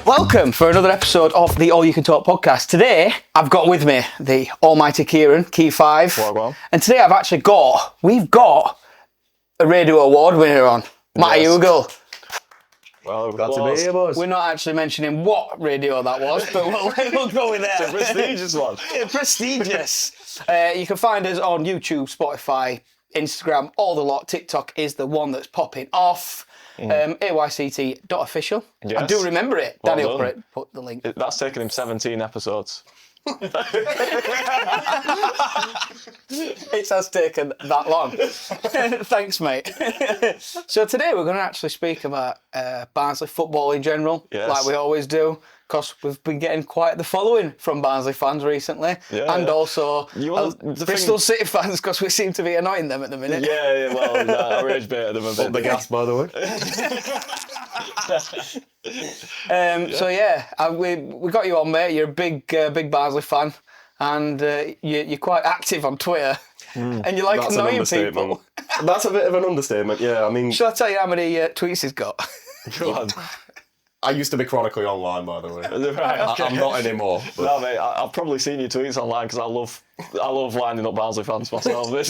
Welcome for another episode of the All You Can Talk podcast. Today, I've got with me the almighty Kieran, Key 5. Well. And today we've got a radio award winner on, Matty Ugle. Well, Glad to be here, boys. We're not actually mentioning what radio that was, but we'll go with that. It's a prestigious one. Prestigious. You can find us on YouTube, Spotify, Instagram, all the lot. TikTok is the one that's popping off. ayct.official. Yes. I do remember it. Well Daniel done. put the link. That's taken him 17 episodes. It has taken that long. Thanks, mate. So today we're going to actually speak about Barnsley football in general, Yes. like we always do, because we've been getting quite the following from Barnsley fans recently, and also Bristol City fans, because we seem to be annoying them at the minute. Yeah, well, I rage baited them a bit. Up the gas, by the way. So we got you on, mate. You're a big Barnsley fan, and you're quite active on Twitter, and you like That's an annoying understatement. people. That's a bit of an understatement, yeah. I mean, Shall I tell you how many tweets he's got? Go on. I used to be chronically online, by the way. Right, okay. I'm not anymore. But No, mate, I've probably seen your tweets online because I love lining up Barnsley fans myself. It's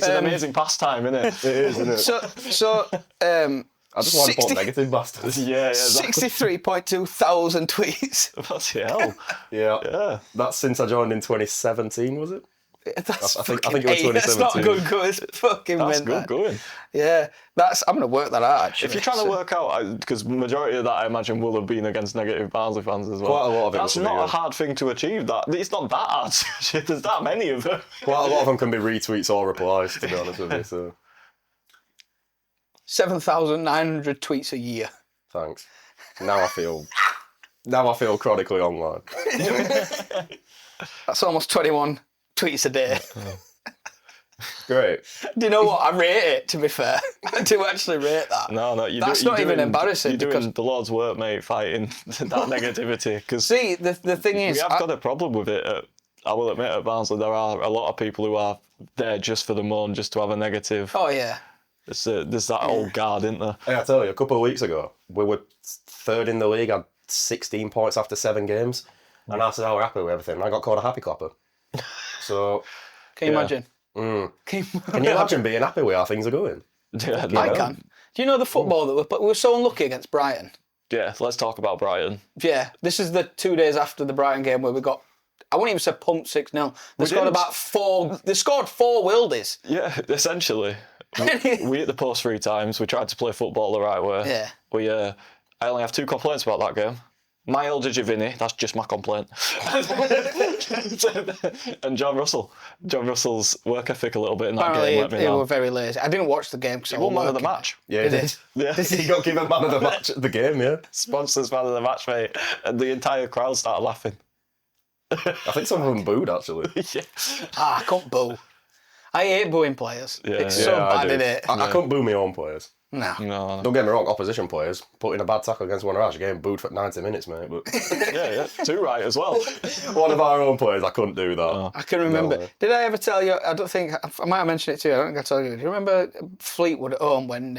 an amazing pastime, isn't it? it is, isn't it? So I just want to put negative bastards. Yeah, exactly. 63.2 thousand tweets. Bloody hell. Yeah. That's since I joined in 2017, was it? That's I think fucking it was 2017. That's not good going. It's fucking That's mental. good going. Yeah, I'm going to work that out, actually. If you're trying to work out, because majority of that I imagine will have been against negative Barnsley fans as well. Quite a lot of it That's will be, not yeah. a hard thing to achieve. That it's not that hard. There's that many of them. Quite a lot of them can be retweets or replies, to be honest with you, so 7,900 tweets a year. thanks. Now I feel chronically online. That's almost 21 tweets a day. Great. Do you know what? I rate it, to be fair. I do actually rate that. No, That's not even embarrassing. You're doing because the Lord's work, mate, fighting that negativity. Because see, the thing is, we have got a problem with it. I will admit, at Barnsley, there are a lot of people who are there just for the moan, just to have a negative. oh yeah. There's that old guard, isn't there? Hey, I tell you, a couple of weeks ago, we were third in the league, had 16 points after 7 games, and I said, we're happy with everything. I got called a happy clapper. So, Can you imagine? Can Can you imagine being happy with how things are going? Yeah, I can. Do you know the football that we were so unlucky against Brighton? Yeah, let's talk about Brighton. Yeah, this is the 2 days after the Brighton game where we got, I wouldn't even say pumped 6-0. They scored didn't. about 4, they scored 4 wildies. Yeah, essentially. We hit the post 3 times. We tried to play football the right way. Yeah. I only have 2 complaints about that game. My old Vinny, that's just my complaint. And John Russell. John Russell's work ethic a little bit in that game let me Apparently, they were down. very lazy. I didn't watch the game because He won man of the match. Yeah, He did. Yeah. He got given man of the match at the game, yeah. Sponsors man of the match, mate. And the entire crowd started laughing. I think some of them booed, actually. Yeah. I can't boo. I hate booing players. Yeah, It's yeah, so I bad, do. isn't it? I couldn't boo my own players. No. No. Don't get me wrong, opposition players putting a bad tackle against one of ours, getting booed for 90 minutes, mate. But Yeah. 2 right as well. one of our own players, I couldn't do that. I can remember. way. Did I ever tell you? I don't think I might have mentioned it to you. I don't think I told you. Do you remember Fleetwood at home when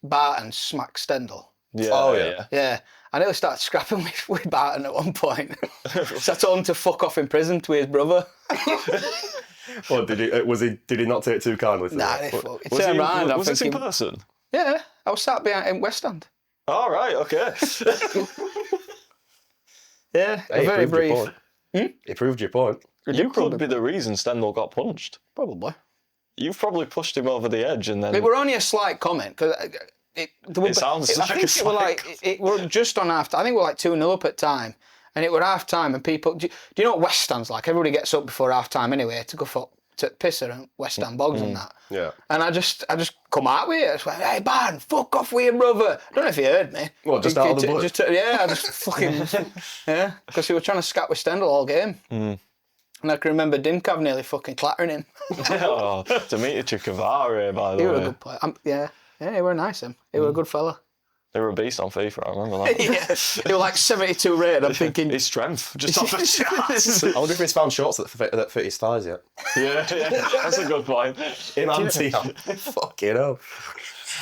Barton smacked Stendhal? Yeah, Oh, yeah. Yeah, I nearly started scrapping with Barton at one point. So I told him to fuck off in prison to his brother. Well, did he not take too kindly to Nah, that? he turned around. I'm Was this in thinking, person? yeah, I was sat behind in West End. All right, okay. Yeah, Hey, very he proved your brief. point. He proved your point. You could be the reason Stendhal got punched. Probably. You've probably pushed him over the edge and then... It were only a slight comment because it sounds I like think a it were slight like it were just on half. I think we were like 2-0 up at time, and it were half time. And people, do you know what West Stand's like? Everybody gets up before half time anyway to go for to Pisser and West Ham Bogs and that. Yeah. And I just come out with it. I just went, hey, Barn, fuck off with him, brother. I don't know if you heard me. What, just out of the blue? Yeah, I just fucking, yeah. Because he was trying to scat with Stendhal all game. And I can remember Dimkav nearly fucking clattering him. Oh, Dimitri Kavare, by the He way. was a good player. Yeah, he were nice, him. He were a good fella. They were a beast on FIFA, I remember that. Yeah, he was like 72 rated. I'm thinking... His strength, just off the shots. I wonder if he's found shorts that fit his thighs yet. Yeah, that's a good point. In anti Fucking hell.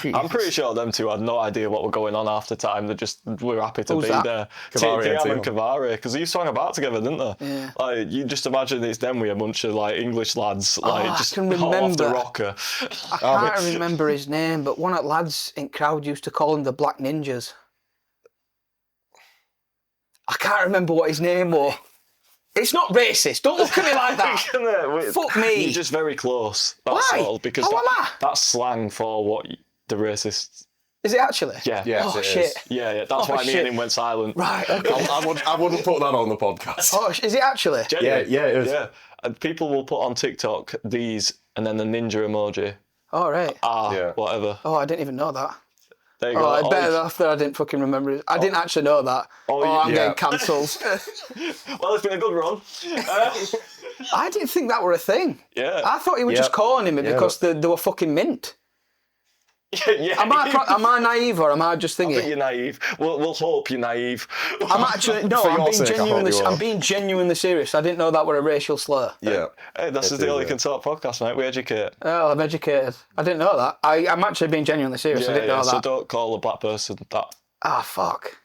I'm pretty sure them two had no idea what were going on half the time. They just were happy to Who's be that? there. Cavari and Tiam and Tiam. Cavari, because they swung about together, didn't they? Yeah. Like, you just imagine it's them with a bunch of like English lads, like I just can hot off the remember. rocker. I can't remember his name, but one of the lads in crowd used to call him the Black Ninjas. I can't remember what his name was. It's not racist. Don't look at me like that. Fuck me. You're just very close. That's Why? all. Because How am I? that's slang for what the racists. Is it actually? Yeah. Yes, Oh it shit. is. Yeah. That's Oh, why me shit. and him went silent. Right. Okay. I wouldn't put that on the podcast. Oh, is it actually? Genuine. Yeah, it is. Yeah. And people will put on TikTok these and then the ninja emoji. All right. Yeah. Whatever. Oh, I didn't even know that. There you Oh, go. I better after I didn't fucking remember it. I didn't actually know that. I'm yeah. getting cancelled. Well, it's been a good run. I didn't think that were a thing. Yeah. I thought you were Yeah. just calling him it Yeah, because they were fucking mint. Yeah. Am I naive or am I just I think thinking? you're naive. We'll hope you're naive. I'm actually no. For I'm your being sake, I hope genuinely. you are. I'm being genuinely serious. I didn't know that were a racial slur. Yeah. Hey, this is It the All is, You Can Talk podcast, mate. We educate. Oh, I'm educated. I didn't know that. I'm actually being genuinely serious. I didn't know So that. don't call a black person that. Ah, fuck.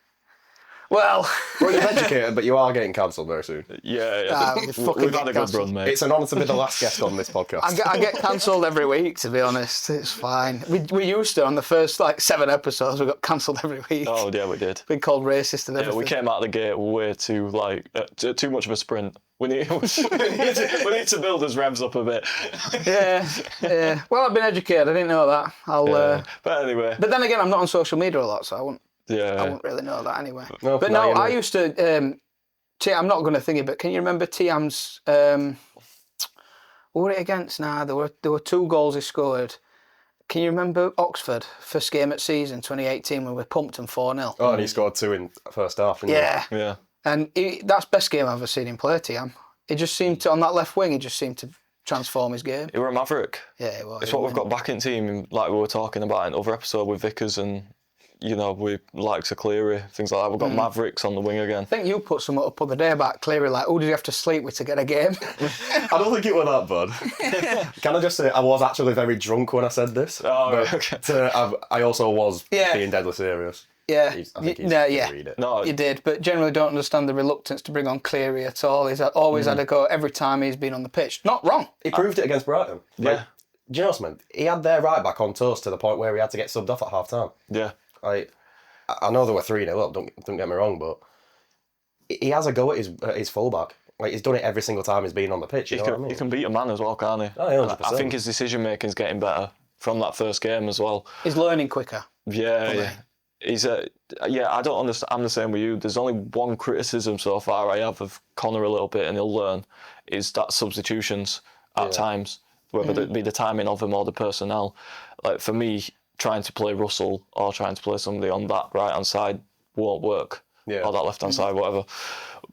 Well, Well, you're educated, but you are getting cancelled very soon. Yeah. we fucking We've get had a good cancelled. run, mate. It's an honour to be the last guest on this podcast. I get cancelled every week. To be honest, it's fine. We used to on the first 7 episodes. We got cancelled every week. Oh, yeah, we did. Been called racist and Yeah, everything. we came out of the gate way too too much of a sprint. We need to build his revs up a bit. Yeah. Well, I've been educated. I didn't know that. But anyway, But then again, I'm not on social media a lot, so I wouldn't yeah. really know that anyway. No, But now no, you know. I used to. I'm not going to think it, but can you remember Tiam's? Who were it against? Nah, there were 2 goals he scored. Can you remember Oxford first game at season 2018 when we pumped him 4-0? Oh, and he scored 2 in the first half, didn't Yeah, Yeah. and that's best game I've ever seen him play. Tiam. He just seemed to on that left wing. He just seemed to transform his game. You were a maverick. Yeah, it was. It's what we've got back in team, like we were talking about in other episode with Vickers and, we likes of Cleary, things like that. We've got Mavericks on the wing again. I think you put some up the day about Cleary, like, who did you have to sleep with to get a game? I don't think it was that bad. Can I just say, I was actually very drunk when I said this. Oh, but, right, okay. I also was Yeah. being deadly serious. Yeah, I think he's yeah. read it. No, You did, but generally don't understand the reluctance to bring on Cleary at all. He's always had a go every time he's been on the pitch. Not wrong. He proved it against Brighton. Yeah. Do you know something? He had their right back on toast to the point where he had to get subbed off at half time. yeah. I know they were 3-0 up, don't get me wrong, but he has a go at his fullback. He's done it every single time he's been on the pitch. You know what I mean? He can beat a man as well, can't he? Oh, yeah, 100%. I think his decision making's getting better from that first game as well. He's learning quicker. Yeah. He's I don't understand. I'm the same with you. There's only one criticism so far I have of Connor a little bit, and he'll learn, is that substitutions at times, whether it be the timing of them or the personnel. Like for me, trying to play Russell or trying to play somebody on that right hand side won't work. Yeah. Or that left hand side, whatever.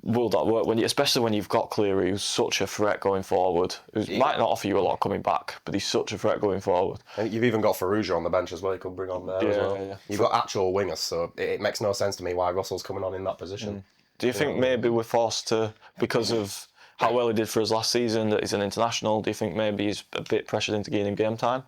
Will that work especially when you've got Cleary, who's such a threat going forward, who might not offer you a lot coming back, but he's such a threat going forward. And you've even got Farrugia on the bench as well. You could bring on there as well. Yeah. You've got actual wingers, so it makes no sense to me why Russell's coming on in that position. Do you think maybe we're forced to, because of how well he did for us last season, that he's an international, do you think maybe he's a bit pressured into gaining game time?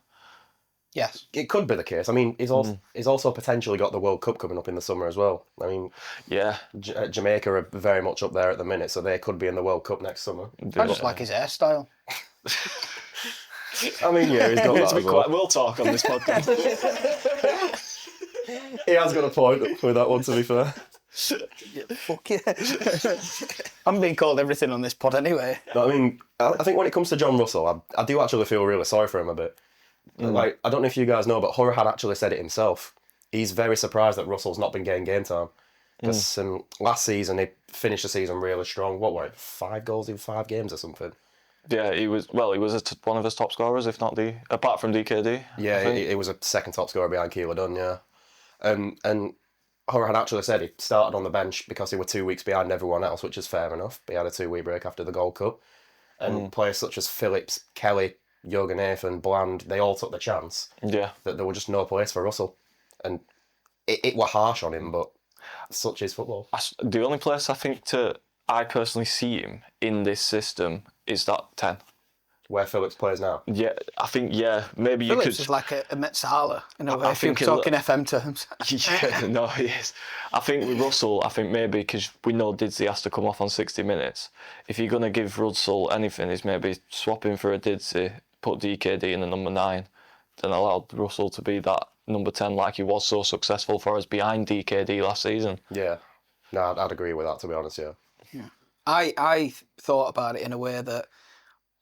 Yes. It could be the case. I mean, he's also potentially got the World Cup coming up in the summer as well. I mean, Yeah. Jamaica are very much up there at the minute, so they could be in the World Cup next summer. I just like his hairstyle. I mean, yeah, he's got that as well. We'll talk on this podcast. He has got a point with that one, to be fair. Fuck yeah. I'm being called everything on this pod anyway. But, I mean, I think when it comes to John Russell, I do actually feel really sorry for him a bit. Like, I don't know if you guys know, but Horan actually said it himself. He's very surprised that Russell's not been getting game time. Because last season, he finished the season really strong. What were it, 5 goals in 5 games or something? Yeah, he was one of his top scorers, if not apart from DKD. Yeah, he was a second top scorer behind Keeler Dunn, yeah. And Horan actually said he started on the bench because he were 2 weeks behind everyone else, which is fair enough. He had a 2-week break after the Gold Cup. And players such as Phillips, Kelly, Jurgen Nathan, Bland, they all took the chance Yeah. that there were just no place for Russell. And it were harsh on him, but such is football. The only place I think I personally see him in this system is that 10. Where Phillips plays now. Yeah, I think maybe you Phillips could. is like a Metzala in a way. I If you're think talking FM terms. Yeah, no, he is. I think with Russell, I think maybe because we know Didsey has to come off on 60 minutes. If you're gonna give Russell anything, is maybe swap him for a Didsey, put DKD in the number 9, then allow Russell to be that number 10 like he was so successful for us behind DKD last season. Yeah. No, I'd agree with that, to be honest, yeah. I thought about it in a way that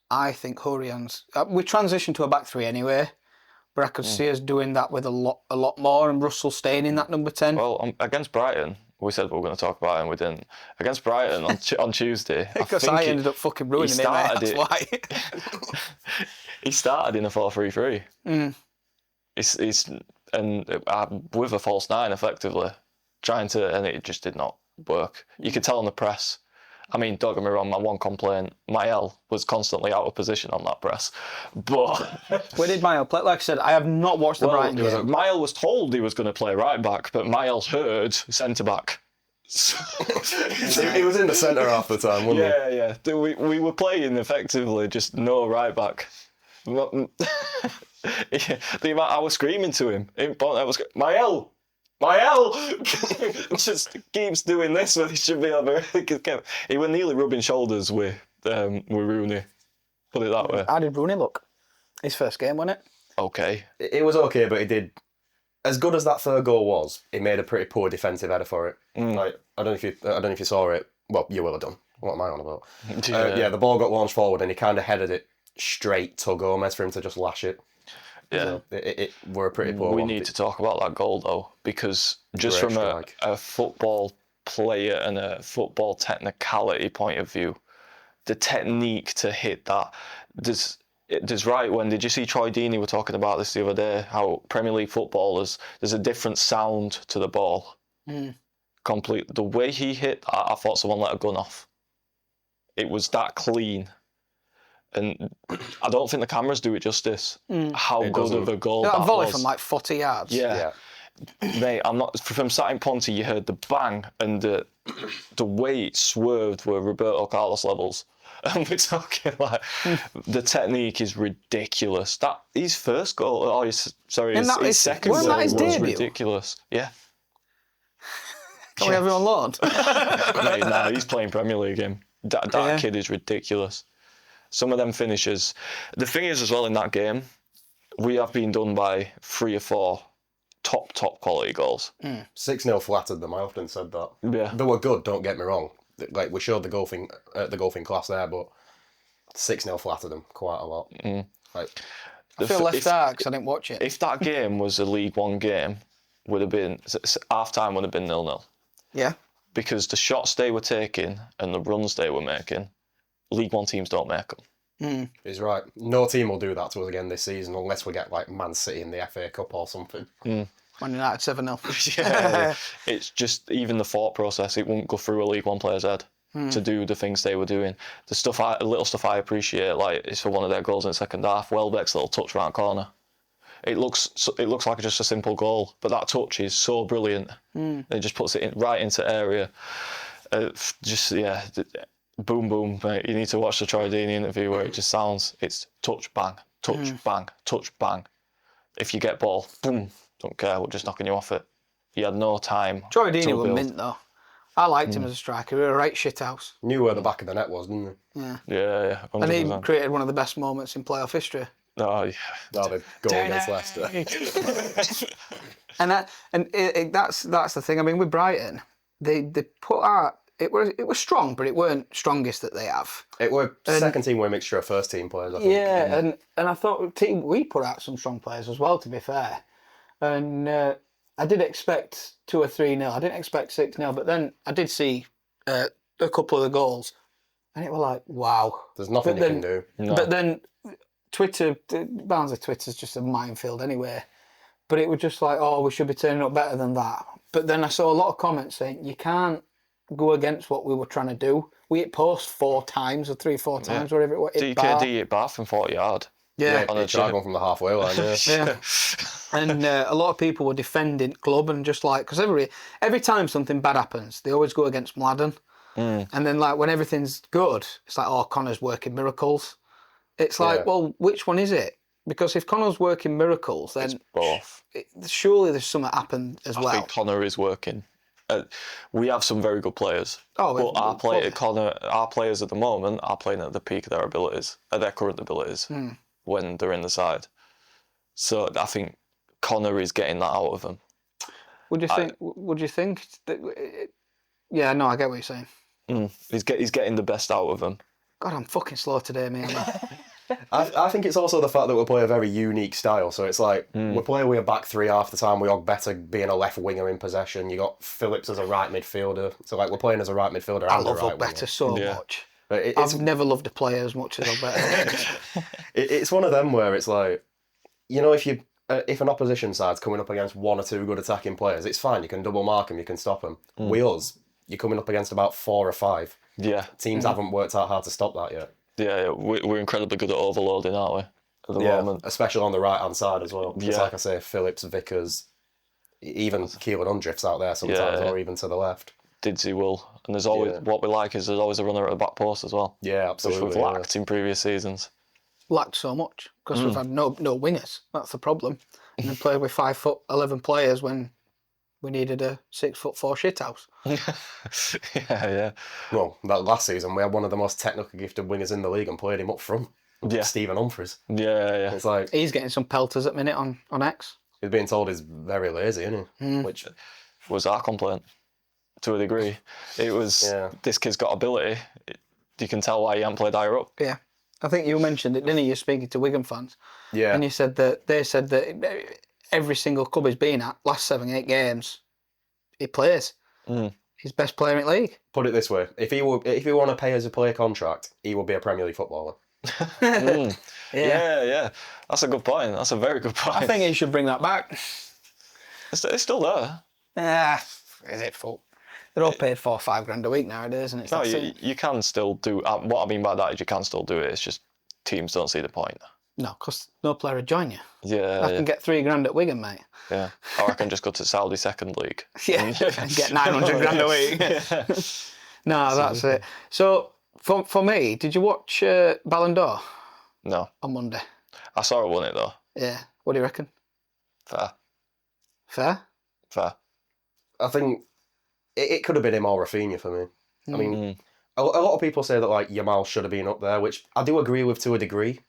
I think Hurrian's... we transitioned to a back three anyway, but I could see us doing that with a lot more and Russell staying in that number 10. Well, against Brighton, we said we were going to talk about it and we didn't. Against Brighton on Tuesday... Because I ended up fucking ruining it, mate, that's why. He started in a 4-3-3. He's with a false 9, effectively, and it just did not work. You could tell on the press. I mean, don't get me wrong, my one complaint, Mael was constantly out of position on that press. But... Where did Mael play? Like I said, I have not watched the Brighton game. Mael was told he was going to play right back, but Mael heard centre back. He was in the centre half the time, wasn't he? Yeah. We were playing effectively just no right back. The amount I was screaming to him, Mael! Just keeps doing this when he should be over. He was nearly rubbing shoulders with Rooney. Put it that way. How did Rooney look? His first game, wasn't it? Okay. It was okay, but he did... As good as that third goal was, he made a pretty poor defensive header for it. Like, I don't know if you saw it. Well, you will have done. What am I on about? The ball got launched forward and he kind of headed it straight to Gomez for him to just lash it. Yeah. So it were a pretty poor one. We need to talk about that goal, though, because just Great from strike. a football player and a football technicality point of view, the technique to hit that, there's right when, did you see Troy Deeney were talking about this the other day, how Premier League footballers, there's a different sound to the ball. Complete. The way he hit that, I thought someone let a gun off. It was that clean. And I don't think the cameras do it justice. How It good doesn't. of a goal That that volley was. from like 40 yards. Yeah. Mate, I'm not from sat in Ponte. You heard the bang and the way it swerved were Roberto Carlos levels, and we're talking like the technique is ridiculous. That his first goal, his second goal was ridiculous. Yeah. Can we have him on loan? Mate, nah, he's playing Premier League game. That kid is ridiculous. Some of them finishes. The thing is as well in that game, we have been done by 3 or 4 top quality goals. 6-0 flattered them. I often said that. Yeah. They were good, don't get me wrong. Like, we showed the golfing class there, but 6-0 flattered them quite a lot. Like, I feel left out because I didn't watch it. If that game was a League One game, would have been half time would have been 0-0. Yeah. Because the shots they were taking and the runs they were making, League One teams don't make them. he's right. No team will do that to us again this season unless we get like Man City in the FA Cup or something. Man United 7-0. Yeah, it's just even the thought process. It won't go through a League One player's head to do the things they were doing. The little stuff I appreciate, like is for one of their goals in the second half. Welbeck's little touch round corner. It looks like just a simple goal, but that touch is so brilliant. It just puts it right into area. Boom, boom, mate. You need to watch the Troy Deeney interview where it just sounds, it's touch, bang, touch, bang, touch, bang. If you get ball, boom, don't care, we're just knocking you off it. He had no time. Troy Deeney was mint though. I liked him as a striker. He was a right shithouse. Knew where the back of the net was, didn't he? Yeah. Yeah, 100%. And he created one of the best moments in playoff history. Oh, yeah. No, the goal against Leicester. And that's the thing. I mean, with Brighton, they put out it was strong, but it weren't strongest that they have. It were second team were a mixture of first team players, I think. Yeah, and I thought we put out some strong players as well, to be fair. And I did expect 2 or 3-0. I didn't expect 6-0, but then I did see a couple of the goals, and it was like, wow. There's nothing you can do. No. But then Twitter, Barnsley Twitter's just a minefield anyway. But it was just like, oh, we should be turning up better than that. But then I saw a lot of comments saying, you can't go against what we were trying to do. We hit post 4 times or 3 or 4 times, whatever it was. DKD hit bar from 40 yard. Yeah. On a tried one from the halfway line, yeah. Yeah. And a lot of people were defending club and just like, because every time something bad happens, they always go against Mladen. And then like when everything's good, it's like, oh, Connor's working miracles. It's like, well, which one is it? Because if Connor's working miracles, then It's both. Surely there's something happened as well. I think Connor is working. We have some very good players. Oh, but our players at the moment are playing at the peak of their abilities, at their current abilities, when they're in the side. So I think Connor is getting that out of them. Would you think that? Yeah, no, I get what you're saying. He's getting the best out of them. God, I'm fucking slow today, man. I think it's also the fact that we play a very unique style. So it's like we play with a back three half the time. We are better being a left winger in possession. You got Phillips as a right midfielder. So like we're playing as a right midfielder. I and love a right better winger. so much. But I've never loved a player as much as Alberto. It's one of them where it's like, if an opposition side's coming up against one or two good attacking players, it's fine. You can double mark them. You can stop them. With us, you're coming up against about 4 or 5. Yeah. Teams haven't worked out how to stop that yet. Yeah, we're incredibly good at overloading, aren't we? At the moment. Especially on the right-hand side as well. Just Yeah. like I say, Phillips, Vickers, even Keelan Undrift's out there sometimes, or even to the left. Didsy will. And there's always, what we like is there's always a runner at the back post as well. Yeah, absolutely. Which we've lacked in previous seasons. Lacked so much because we've had no wingers. That's the problem. And then played with 5'11" players when we needed a 6'4" shithouse. Yeah. Well, that last season we had one of the most technically gifted wingers in the league and played him up front. Yeah. Stephen Humphries. Yeah. It's like He's getting some pelters at minute on X. he's being told he's very lazy, isn't he? Which Was our complaint to a degree. It was this kid's got ability. You can tell why he hasn't played higher up. Yeah. I think you mentioned it, didn't you? You're speaking to Wigan fans. Yeah. And you said that they said that every single club he's been at, last 7-8 games, he plays. He's best player in the league. Put it this way: if he want to pay as a player contract, he will be a Premier League footballer. Yeah. That's a good point. That's a very good point. I think he should bring that back. It's still there. Is it full? They're all paid 4 or 5 grand a week nowadays, and it's No, that you can still do. What I mean by that is you can still do it. It's just teams don't see the point. No, because no player would join you. Yeah. I can get 3 grand at Wigan, mate. Yeah. Or I can just go to Saudi second league. Yeah, and get 900 grand a week. No, that's it. So, for me, did you watch Ballon d'Or No. on Monday? I saw it won it though. Yeah. What do you reckon? Fair? I think it could have been him or Rafinha for me. I mean, a lot of people say that like Yamal should have been up there, which I do agree with to a degree.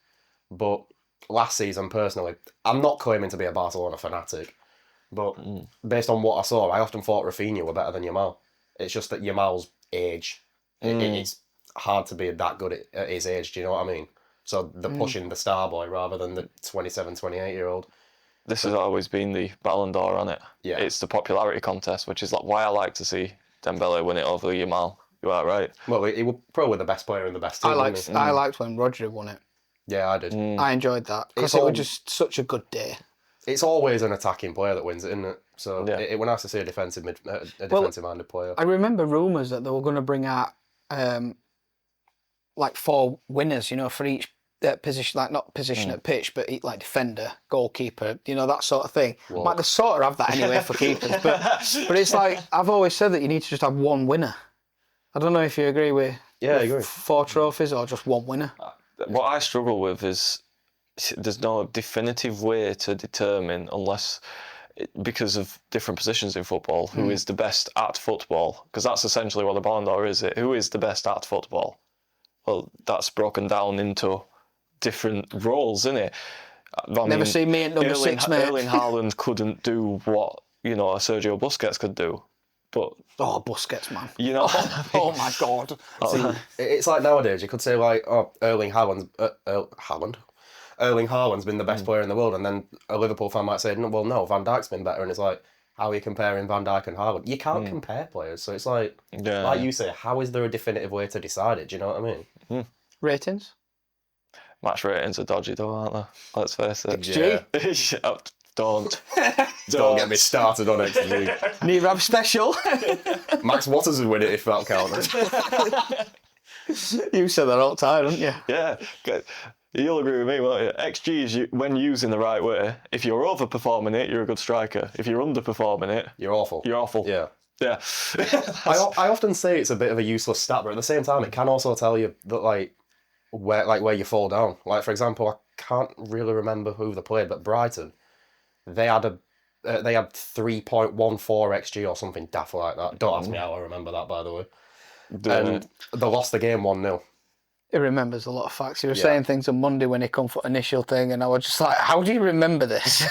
But last season, personally, I'm not claiming to be a Barcelona fanatic, but based on what I saw, I often thought Rafinha were better than Yamal. It's just that Yamal's age, it's hard to be that good at his age, do you know what I mean? So they're pushing the star boy rather than the 27, 28-year-old. This has always been the Ballon d'Or on it. Yeah. It's the popularity contest, which is like why I like to see Dembele win it over Yamal. You are right. Well, he was probably the best player in the best team. I liked when Rodri won it. Yeah, I did. I enjoyed that because it was just such a good day. It's always an attacking player that wins it, isn't it? So it was nice to see a defensive-minded player. I remember rumours that they were going to bring out like 4 winners, for each position, like not position at pitch, but like defender, goalkeeper, that sort of thing. Like they sort of have that anyway for keepers, but it's like I've always said that you need to just have one winner. I don't know if you agree with I agree. 4 trophies or just one winner. What I struggle with is there's no definitive way to determine unless because of different positions in football who is the best at football, because that's essentially what the Ballon d'Or is. Who is the best at football? Well, that's broken down into different roles, isn't it? Never seen me at number 6, mate. Erling Haaland couldn't do what a Sergio Busquets could do, but Busquets, man. Oh my God. See, it's like nowadays you could say like, Erling Haaland's been the best player in the world, and then a Liverpool fan might say, no, Van Dijk's been better, and it's like, how are you comparing Van Dijk and Haaland? You can't compare players, so it's like, like you say, how is there a definitive way to decide it? Do you know what I mean? Ratings? Match ratings are dodgy though, aren't they? Let's face it. XG? Yeah. Don't get me started on XG. Need to have special. Max Waters would win it if that counted. You said that all the time, don't you? Yeah, good. You'll agree with me, won't you? XG is when used in the right way. If you're overperforming it, you're a good striker. If you're underperforming it, you're awful. You're awful. Yeah. Yeah. I often say it's a bit of a useless stat, but at the same time, it can also tell you that like where you fall down. Like, for example, I can't really remember who they played, but Brighton, they had 3.14 XG or something daft like that. Don't ask me how I remember that, by the way. And they lost the game 1-0. He remembers a lot of facts. He was saying things on Monday when he come for initial thing, and I was just like, how do you remember this?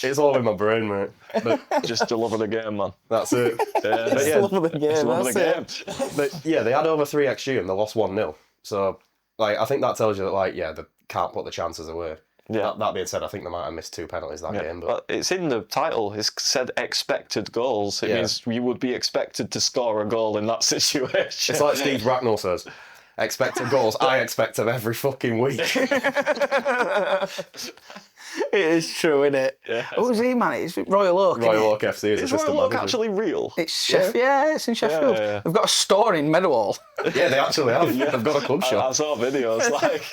It's all in my brain, mate. But Just the love of the game, man. that's it. Yeah, But yeah, Love of the game, it's the love of the game. but yeah, they had over 3 XG and they lost 1-0. So, like, I think that tells you that, like, yeah, they can't put the chances away. Yeah. That being said, I think they might have missed 2 penalties that game. But Well, it's in the title. It's said expected goals. It means you would be expected to score a goal in that situation. it's like Steve Bracknell says, expected goals, I expect them every fucking week. It is true, isn't it? Yeah. What was he, man? It's Royal Oak. Royal innit? Oak FC is Is assistant Royal Oak manager. actually real? It's Sheffield. Yeah, it's in Sheffield. yeah. They've got a store in Meadowhall. Yeah, they actually have. They've got a club I shop. saw videos like.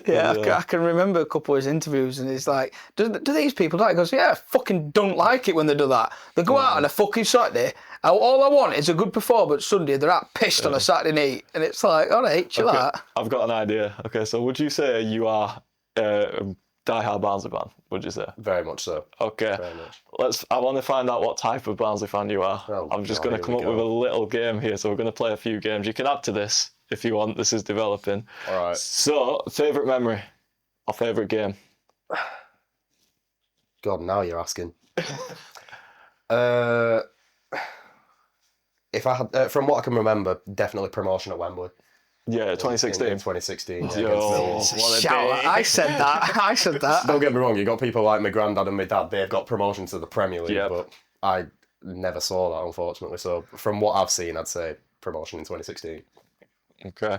Yeah, I can remember a couple of his interviews, and it's like, do these people do that? He goes, yeah, I fucking don't like it when they do that. They go out on a fucking Saturday. All I want is a good performance Sunday. They're out pissed on a Saturday night, and it's like, all right, chill out. I've got an idea. Okay, so would you say you are a die-hard Barnsley fan? Would you say? Very much so. Okay. Very much. I want to find out what type of Barnsley fan you are. Oh, I'm just God, going to here come we up with a go. little game here. So we're going to play a few games. You can add to this if you want. This is developing. All right. So, favourite memory or favourite game? God, now you're asking. If I had, from what I can remember, definitely promotion at Wembley. Yeah, In 2016. 2016. Yeah, Yo, against Millwall. what a Shout! day. I said that. I said that. Don't get me wrong, you got people like my granddad and my dad, they've got promotion to the Premier League, Yep. but I never saw that, unfortunately. So from what I've seen, I'd say promotion in 2016. Okay.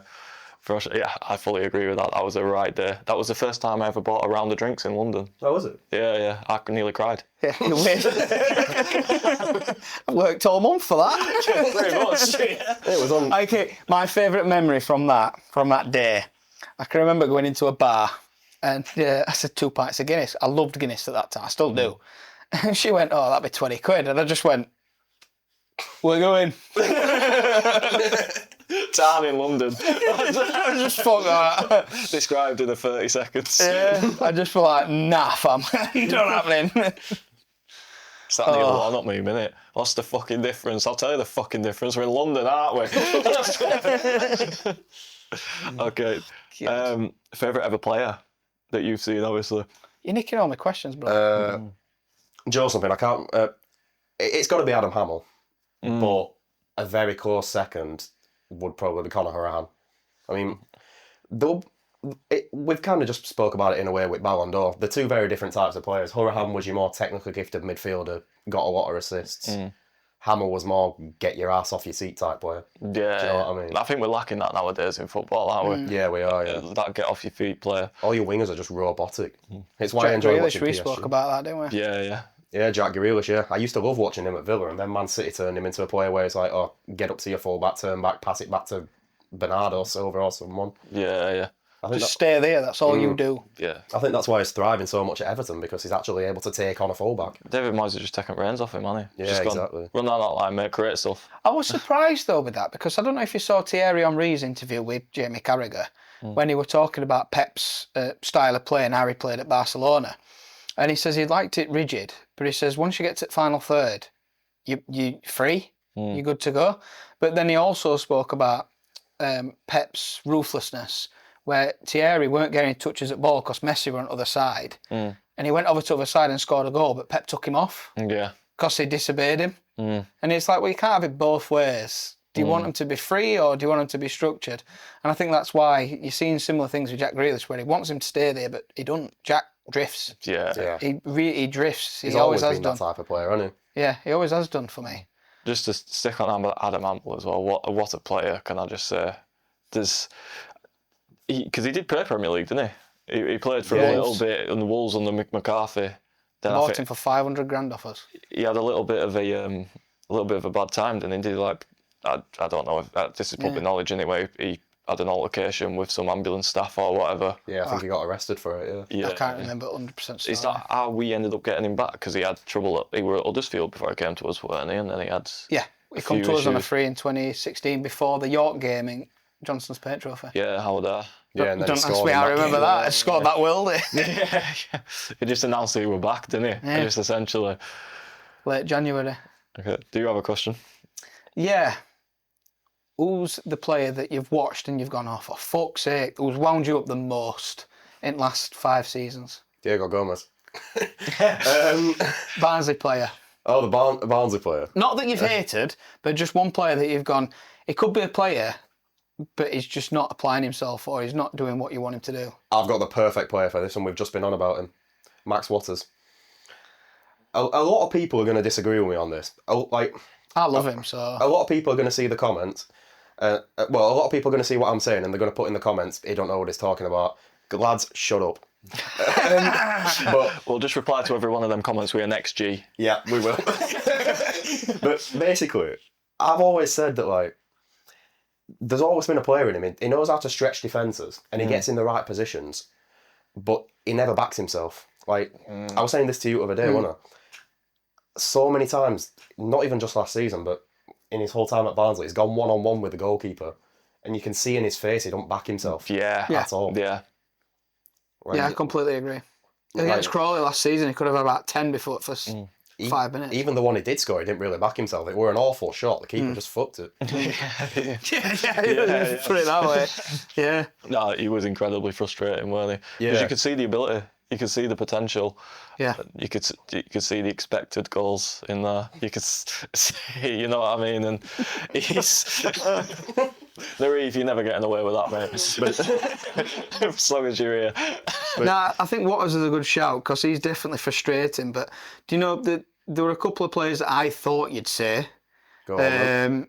Yeah, I fully agree with that. That was a right day. That was the first time I ever bought a round of drinks in London. Oh, was it? Yeah. I nearly cried. Yeah, weird. I worked all month for that. Pretty much. It was on. Okay, my favourite memory from that day, I can remember going into a bar and I said 2 pints of Guinness. I loved Guinness at that time, I still do. And she went, oh, that'd be 20 quid. And I just went, we're going. Down in London. I just fuck that. Described in 30 seconds. Yeah, I just feel like, nah, fam, not happening. It's that neither one, not me, innit? What's the fucking difference? I'll tell you the fucking difference. We're in London, aren't we? Okay. Favourite ever player that you've seen, obviously? You're nicking all my questions, bro. Joe something, I can't. It's got to be Adam Hamill, but a very close second would probably be Conor Hourihane. I mean, we've kind of just spoke about it in a way with Ballon d'Or. They're two very different types of players. Hourihane was your more technically gifted midfielder, got a lot of assists. Hamill was more get your ass off your seat type player. Yeah. Do you know what I mean? I think we're lacking that nowadays in football, aren't we? Yeah, we are. Yeah. That get off your feet player. All your wingers are just robotic. It's why I Jack enjoy Grealish, watching we PSG. spoke about that, didn't we? Yeah. Yeah, Jack Grealish, yeah. I used to love watching him at Villa, and then Man City turned him into a player where it's like, oh, get up to your full-back, turn back, pass it back to Bernardo Silva or someone. Yeah. I think, Just stay there, that's all you do. Yeah. I think that's why he's thriving so much at Everton, because he's actually able to take on a full-back. David Moyes has just taken reins off him, hasn't he? Yeah, Just gone, exactly. Run down that line, mate, create stuff. I was surprised though with that because I don't know if you saw Thierry Henry's interview with Jamie Carragher when he were talking about Pep's style of play and how he played at Barcelona. And he says he liked it rigid, but he says once you get to the final third, you free, you're good to go. But then he also spoke about Pep's ruthlessness, where Thierry weren't getting touches at ball because Messi were on the other side. And he went over to the other side and scored a goal, but Pep took him off Yeah. because he disobeyed him. And it's like, well, you can't have it both ways. Do you want him to be free or do you want him to be structured? And I think that's why you're seeing similar things with Jack Grealish, where he wants him to stay there, but he doesn't. Jack drifts. Yeah. He drifts. He's he always has been done. that type of player, hasn't Yeah, he always has done for me. Just to stick on Adam Amble as well, what a player, can I just say? Because he did play Premier League, didn't he? He played for a little bit on the Wolves under Mick McCarthy. Then I Bought think him for 500 grand off us. he had a little bit of a bad time, didn't he? Did like I don't know if this is public knowledge anyway. He had an altercation with some ambulance staff or whatever. he? Yeah, I think he got arrested for it, yeah. Yeah, I can't remember 100% story. Is that how we ended up getting him back? Because he had trouble. He were at Huddersfield before he came to us, weren't he? And then he had Yeah, he come few to us on a issues. free in 2016 before the York game Johnson's Paint Trophy. Yeah, how there. Yeah, and then Don't he ask scored me, in I that remember game. that. I scored that worldie. Yeah. He just announced that he were back, didn't he? Yeah. Just essentially. Late January. Okay. Do you have a question? Yeah. Who's the player that you've watched and you've gone, oh, for fuck's sake, who's wound you up the most in the last 5 seasons? Diego Gomez. Barnsley player. Oh, the Barnsley player. Not that you've hated, but just one player that you've gone, it could be a player, but he's just not applying himself or he's not doing what you want him to do. I've got the perfect player for this, and we've just been on about him. Max Waters. A lot of people are going to disagree with me on this. I love him, so... A lot of people are going to see the comments. A lot of people are going to see what I'm saying, and they're going to put in the comments, he don't know what he's talking about. Lads, shut up. We'll just reply to every one of them comments with an XG. Yeah, we will. But basically, I've always said that, like, there's always been a player in him. He knows how to stretch defences, and he gets in the right positions, but he never backs himself. Like, I was saying this to you the other day, wasn't I? So many times, not even just last season, but in his whole time at Barnsley, he's gone one-on-one with the goalkeeper, and you can see in his face he don't back himself at all. Yeah. Like, Yeah, I completely agree. Against Crawley last season, he could have had about 10 before the first 5 minutes. Even the one he did score, he didn't really back himself. It were an awful shot. The keeper just fucked it. Put it that way. Yeah. No, he was incredibly frustrating, weren't he? Because you could see the ability. You could see the potential. Yeah. You could see the expected goals in there. You could see, you know what I mean? And he's... The Reeve, you're never getting away with that, mate. As long as you're here. Nah, I think Waters is a good shout because he's definitely frustrating. But do you know that there were a couple of players that I thought you'd say? Go on, man.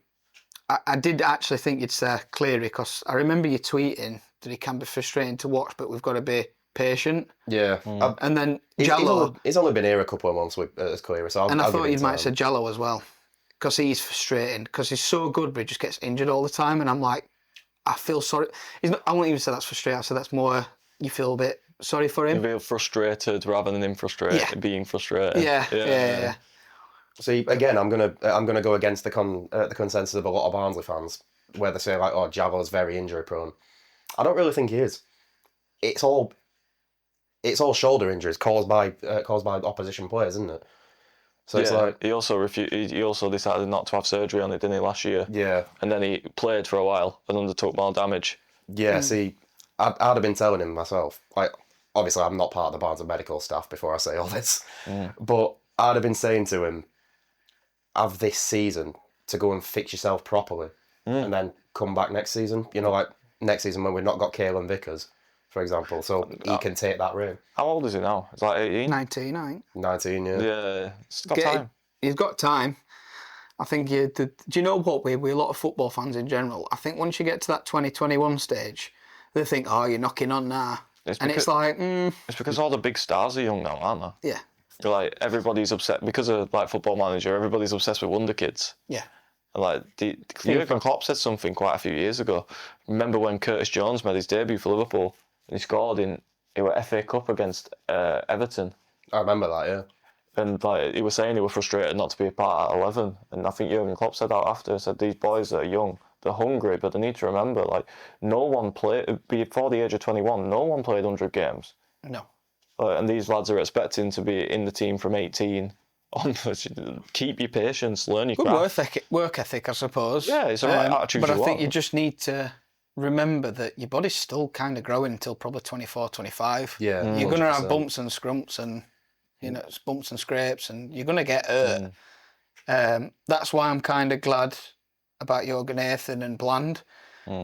I did actually think you'd say Cleary because I remember you tweeting that he can be frustrating to watch, but we've got to be patient. Yeah. And then He's Jallo. he's only been here a couple of months with as Cleary, so And I I'll thought give you him might time. say Jallo as well because he's frustrating because he's so good, but he just gets injured all the time. And I'm like, I feel sorry. I won't even say that's frustrating. I say that's more you feel a bit sorry for him. You feel frustrated rather than being frustrated. Yeah. See, again, I'm gonna go against the consensus of a lot of Barnsley fans, where they say like, "Oh, Jallo's very injury prone." I don't really think he is. It's all shoulder injuries caused by opposition players, isn't it? So it's like he also he also decided not to have surgery on it, didn't he, last year? Yeah. And then he played for a while and undertook more damage. Yeah. See, I'd have been telling him myself. Like, obviously, I'm not part of the Barnsley medical staff before I say all this, but I'd have been saying to him, have this season to go and fix yourself properly, and then come back next season. You know, like next season when we've not got Caelan Vickers, for example, so he can take that reign. How old is he now? It's like 18? 19, I think. 19, yeah. Yeah, he's got time. He's got time. I think do you know what? We're a lot of football fans in general. I think once you get to that 2021 stage, they think, oh, you're knocking on now. It's like... It's because all the big stars are young now, aren't they? Yeah. Like, everybody's upset because of, like, Football Manager, everybody's obsessed with wonder kids. Yeah. And, like, Jurgen Klopp said something quite a few years ago. Remember when Curtis Jones made his debut for Liverpool? And he scored in FA Cup against Everton. I remember that, yeah. And like he was saying, he was frustrated not to be a part at 11. And I think Jurgen Klopp said that after. Said these boys that are young, they're hungry, but they need to remember, like, no one played before the age of 21. No one played 100 games. No. And these lads are expecting to be in the team from 18 onwards. Keep your patience, learn your craft. Work ethic, I suppose. Yeah, it's the right attitude. But I think you just need to remember that your body's still kind of growing until probably 24, 25. Yeah, you're going to have 100%. bumps and scrumps and bumps and scrapes, and you're going to get hurt. That's why I'm kind of glad about Jorgen Nathan and Bland.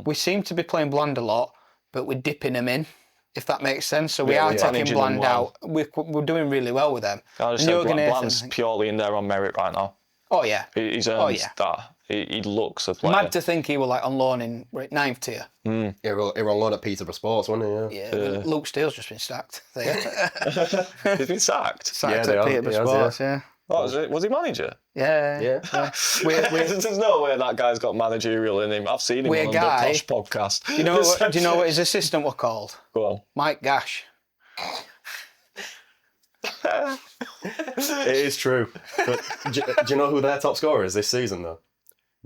We seem to be playing Bland a lot, but we're dipping them in, if that makes sense. So we are taking Bland out. We're doing really well with them. I just said Bland's purely in there on merit right now. Oh yeah, he's earned that. He looks a player. Mad to think he was like on loan in 9th tier. Yeah, he was on loan at Peterborough Sports, wasn't he? Yeah. Luke Steele's just been sacked. He's been sacked. Sacked at Peterborough Sports. Yeah. Oh, was he manager? Yeah. There's no way that guy's got managerial in him. I've seen him on the Tosh podcast. Do you know what his assistant was called? Go on. Mike Gash. It is true. But do you know who their top scorer is this season, though?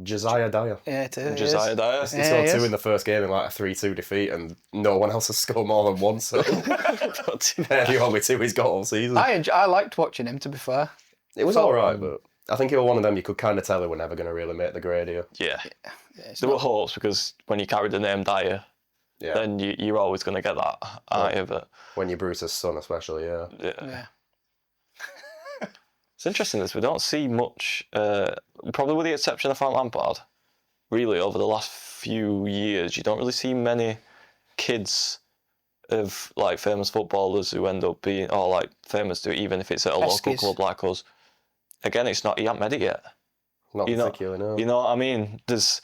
Josiah Dyer. Yeah, it is. Josiah Dyer. He Yeah, scored he 2 is. in the first game in like a 3-2 defeat, and no one else has scored more than one, so they're the only 2 he's got all season. I liked watching him, to be fair. It was alright, but I think he was one of them you could kind of tell he were never going to really make the grade here. Yeah. It's There were hopes because when you carry the name Dyer, Yeah. then you're always going to get that, aren't you? But When you're Bruce's son, especially, yeah. Yeah. It's interesting this. We don't see much, probably with the exception of Frank Lampard, really, over the last few years, you don't really see many kids of like famous footballers who end up being, or like famous to, even if it's at a local Eskies. club like us. Again, he hasn't made it yet. Not You know- particularly, no. You know what I mean? This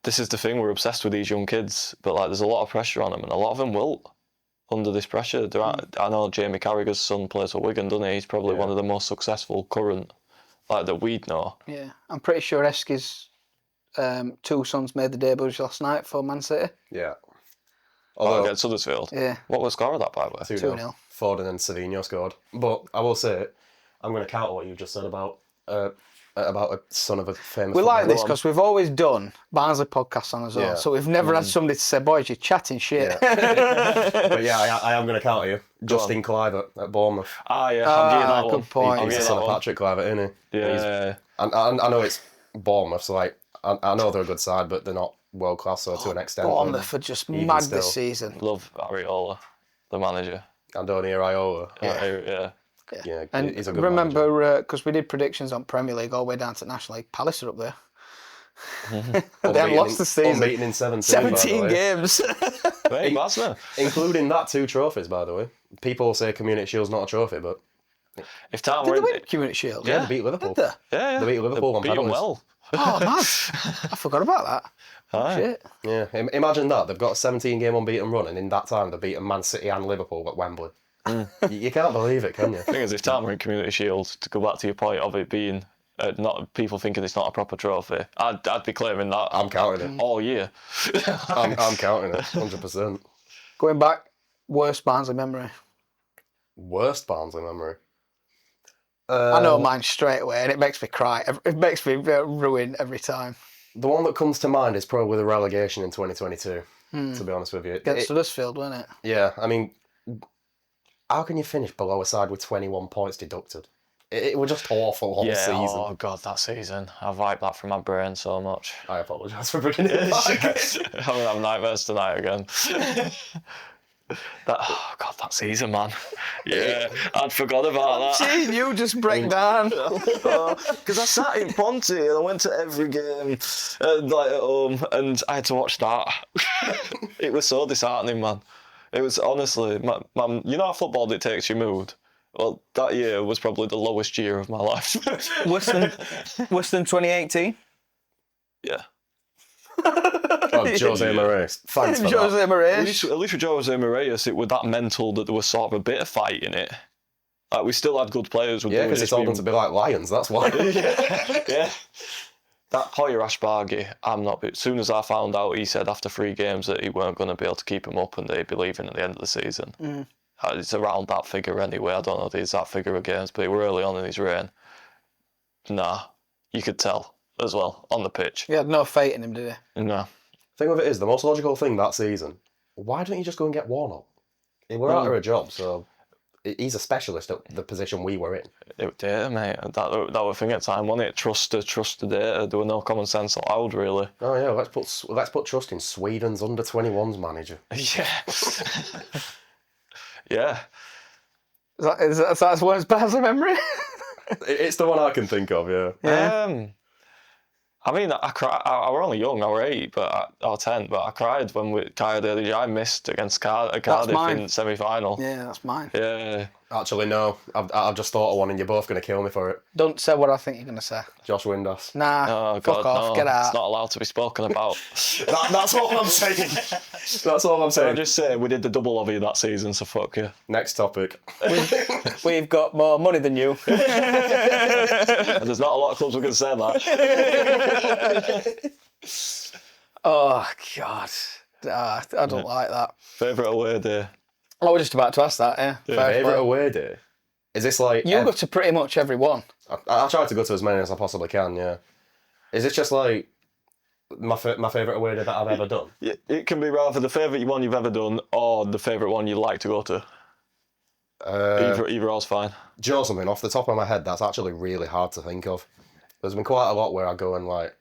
is the thing, we're obsessed with these young kids, but like there's a lot of pressure on them, and a lot of them will under this pressure. I know Jamie Carragher's son plays for Wigan, doesn't he? He's probably one of the most successful current, like that we'd know. Yeah. I'm pretty sure Eski's 2 sons made the debuts last night for Man City. Yeah. Although against Huddersfield. Yeah. What was the score of that, by the way? 2-0. Foden and Savino scored. But I will say, I'm going to counter what you just said about a son of a famous We like footballer. this because we've always done Barnsley podcasts on as well. Yeah. So we've never had somebody to say, boys, you're chatting shit. But yeah, I am going to counter you. Justin Kluivert at Bournemouth. Ah, yeah, I'll give you that good one. point. I'll He's give the you son that of one. Patrick Kluivert, isn't he? Yeah. I know it's Bournemouth, so like I know they're a good side, but they're not world class. So to an extent, Bournemouth are just even mad still. this season. Love Ariola, the manager. Andoni Iraola. Yeah. Yeah, And he's a good manager. remember, because we did predictions on Premier League all the way down to National League, Palace are up there. They Unbeaten haven't lost in- the season. Unbeaten in 17, by the 17 way. games. Hey, Masner. Including that 2 trophies, by the way. People say Community Shield's not a trophy, but If Town Did were they in win Community Shield? yeah, they beat Liverpool. Did they? yeah. They beat Liverpool on beat 'em penalties. well. Oh, man. I forgot about that. Aye. Shit. Yeah, imagine that. They've got a 17-game unbeaten run, and in that time they've beaten Man City and Liverpool at Wembley. You can't believe it, can you? Thing is, if Town were in Community Shield, to go back to your point of it being not people thinking it's not a proper trophy, I'd be claiming that I'm counting it. all year. I'm counting it, 100%. Going back, worst Barnsley memory. Worst Barnsley memory. I know mine straight away, and it makes me cry. It makes me ruin every time. The one that comes to mind is probably the relegation in 2022, to be honest with you. Against Huddersfield, wasn't it? Yeah, I mean, how can you finish below a side with 21 points deducted? It was just awful all season. Oh god, that season. I've wiped that from my brain so much. I apologise for bringing it back. I'm gonna have nightmares tonight again. That season, man. Yeah, I'd forgot about that. Seeing you just break down. Because I sat in Ponty and I went to every game, like at home, and I had to watch that. It was so disheartening, man. It was honestly, man. You know how football dictates your mood. Well, that year was probably the lowest year of my life. Worse than 2018? Yeah. Oh, Jose Moraes. Thanks for that. Jose At Moraes. least with Jose Moraes, it was that mental that there was sort of a bit of fight in it. Like we still had good players. Yeah, because he told them to be like lions, that's why. Yeah. That Poyer Ashbargi, as soon as I found out, he said after 3 games that he weren't going to be able to keep him up and they'd be leaving at the end of the season. It's around that figure anyway. I don't know the exact figure of games, but it were early on in his reign. Nah, you could tell as well on the pitch. He had no faith in him, did he? No. Thing of it is, the most logical thing that season, why don't you just go and get Warnock? We're out of a job, so he's a specialist at the position we were in. It was data, mate. That was the thing at the time, wasn't it? Trust the data. There was no common sense allowed, really. Oh yeah, let's put trust in Sweden's under-21s manager. Yeah. Yeah. That's worst Barnsley memory? It's the one I can think of, yeah. I mean, I cried. I were only young. I were 8, or 10, but I cried when I missed against Cardiff mine. in semi-final. Yeah, that's mine. Yeah. Actually, no. I've just thought of one and you're both going to kill me for it. Don't say what I think you're going to say. Josh Windass. Nah, Oh fuck God, off, no. get out. It's not allowed to be spoken about. That's all I'm saying. That's all I'm I saying. just say we did the double of you that season, so fuck you. Next topic. We've got more money than you. And there's not a lot of clubs who can say that. Oh, God. I don't like that. Favourite away day. I was just about to ask that, yeah. Fair Favourite play. away day? Is this like... You go to pretty much every one. I try to go to as many as I possibly can, yeah. Is this just like my favourite away day that I've ever done. It can be rather the favourite one you've ever done or the favourite one you'd like to go to. Either or's fine. Do you know something? Off the top of my head, that's actually really hard to think of. There's been quite a lot where I go and like...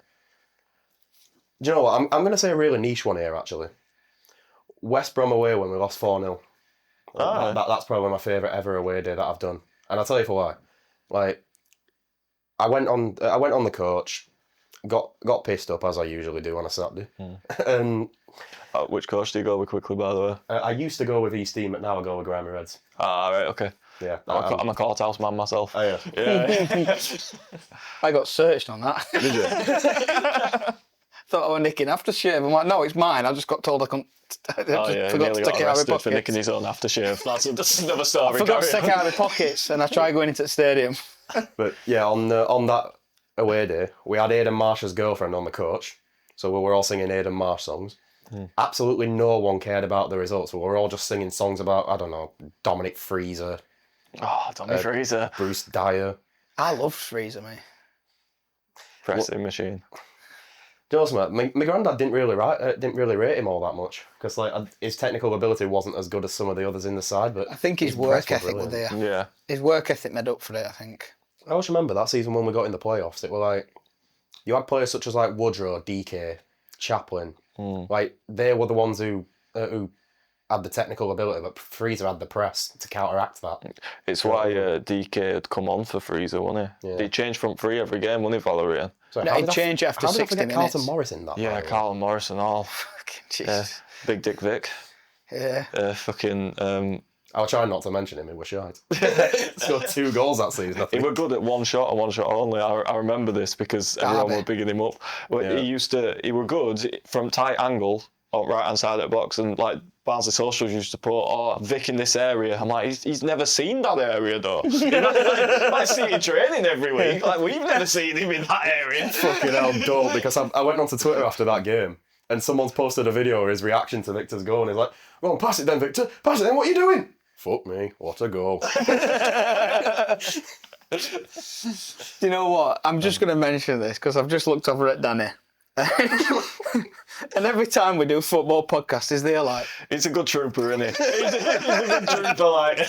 Do you know what? I'm going to say a really niche one here, actually. West Brom away when we lost 4-0. That's probably my favourite ever away day that I've done. And I'll tell you for why. Like, I went on the coach, got pissed up, as I usually do on a Saturday. And... which coach do you go with quickly, by the way? I used to go with East Team, but now I go with Grammy Reds. Ah, right, okay. Yeah. I'm a courthouse man myself. Oh, yeah. Yeah. I got searched on that. Did you? Thought I was nicking aftershave. I'm like, no, it's mine. I just got told I couldn't. Oh yeah, he nearly got arrested for nicking his own aftershave. That's another story. I forgot to take it out of my pockets, and I tried going into the stadium. But yeah, on that away day, we had Aidan Marsh's girlfriend on the coach, so we were all singing Aidan Marsh songs. Absolutely no one cared about the results. We were all just singing songs about, I don't know, Dominic Freezer. Oh, Dominic Freezer. Bruce Dyer. I love Freezer, mate. Pressing machine. Do you know something? My granddad didn't really rate him all that much because like his technical ability wasn't as good as some of the others in the side. But I think his work ethic was there. Yeah. His work ethic made up for it, I think. I always remember that season when we got in the playoffs. It were like you had players such as like Woodrow, DK, Chaplin. Like they were the ones who had the technical ability, but Freezer had the press to counteract that. It's why DK had come on for Freezer, wasn't he? Yeah. He changed front three every game, wasn't he, Valerian? So No, he'd change after 60 minutes. Carlton Morrison that. Yeah, Carlton Morrison, all. Fucking Jesus. Big Dick Vic. Yeah. I was trying not to mention him, he was shite. Scored 2 goals that season, I He think. were good at one shot and one shot only. I remember this because everyone were bigging him up. But he were good from tight angle or right hand side of the box, and like Barnsley Socials used to put, Vic in this area. I'm like, he's never seen that area though. He might see him training every week. Like we've never seen him in that area. Fucking hell, dope, because I went onto Twitter after that game and someone's posted a video of his reaction to Victor's goal and he's like, go on, pass it then, Victor. Pass it then, what are you doing? Fuck me, what a goal. Do you know what? I'm just going to mention this because I've just looked over at Danny. And every time we do football podcast, is there like... He's a good trooper, isn't he? He's a good trooper, like...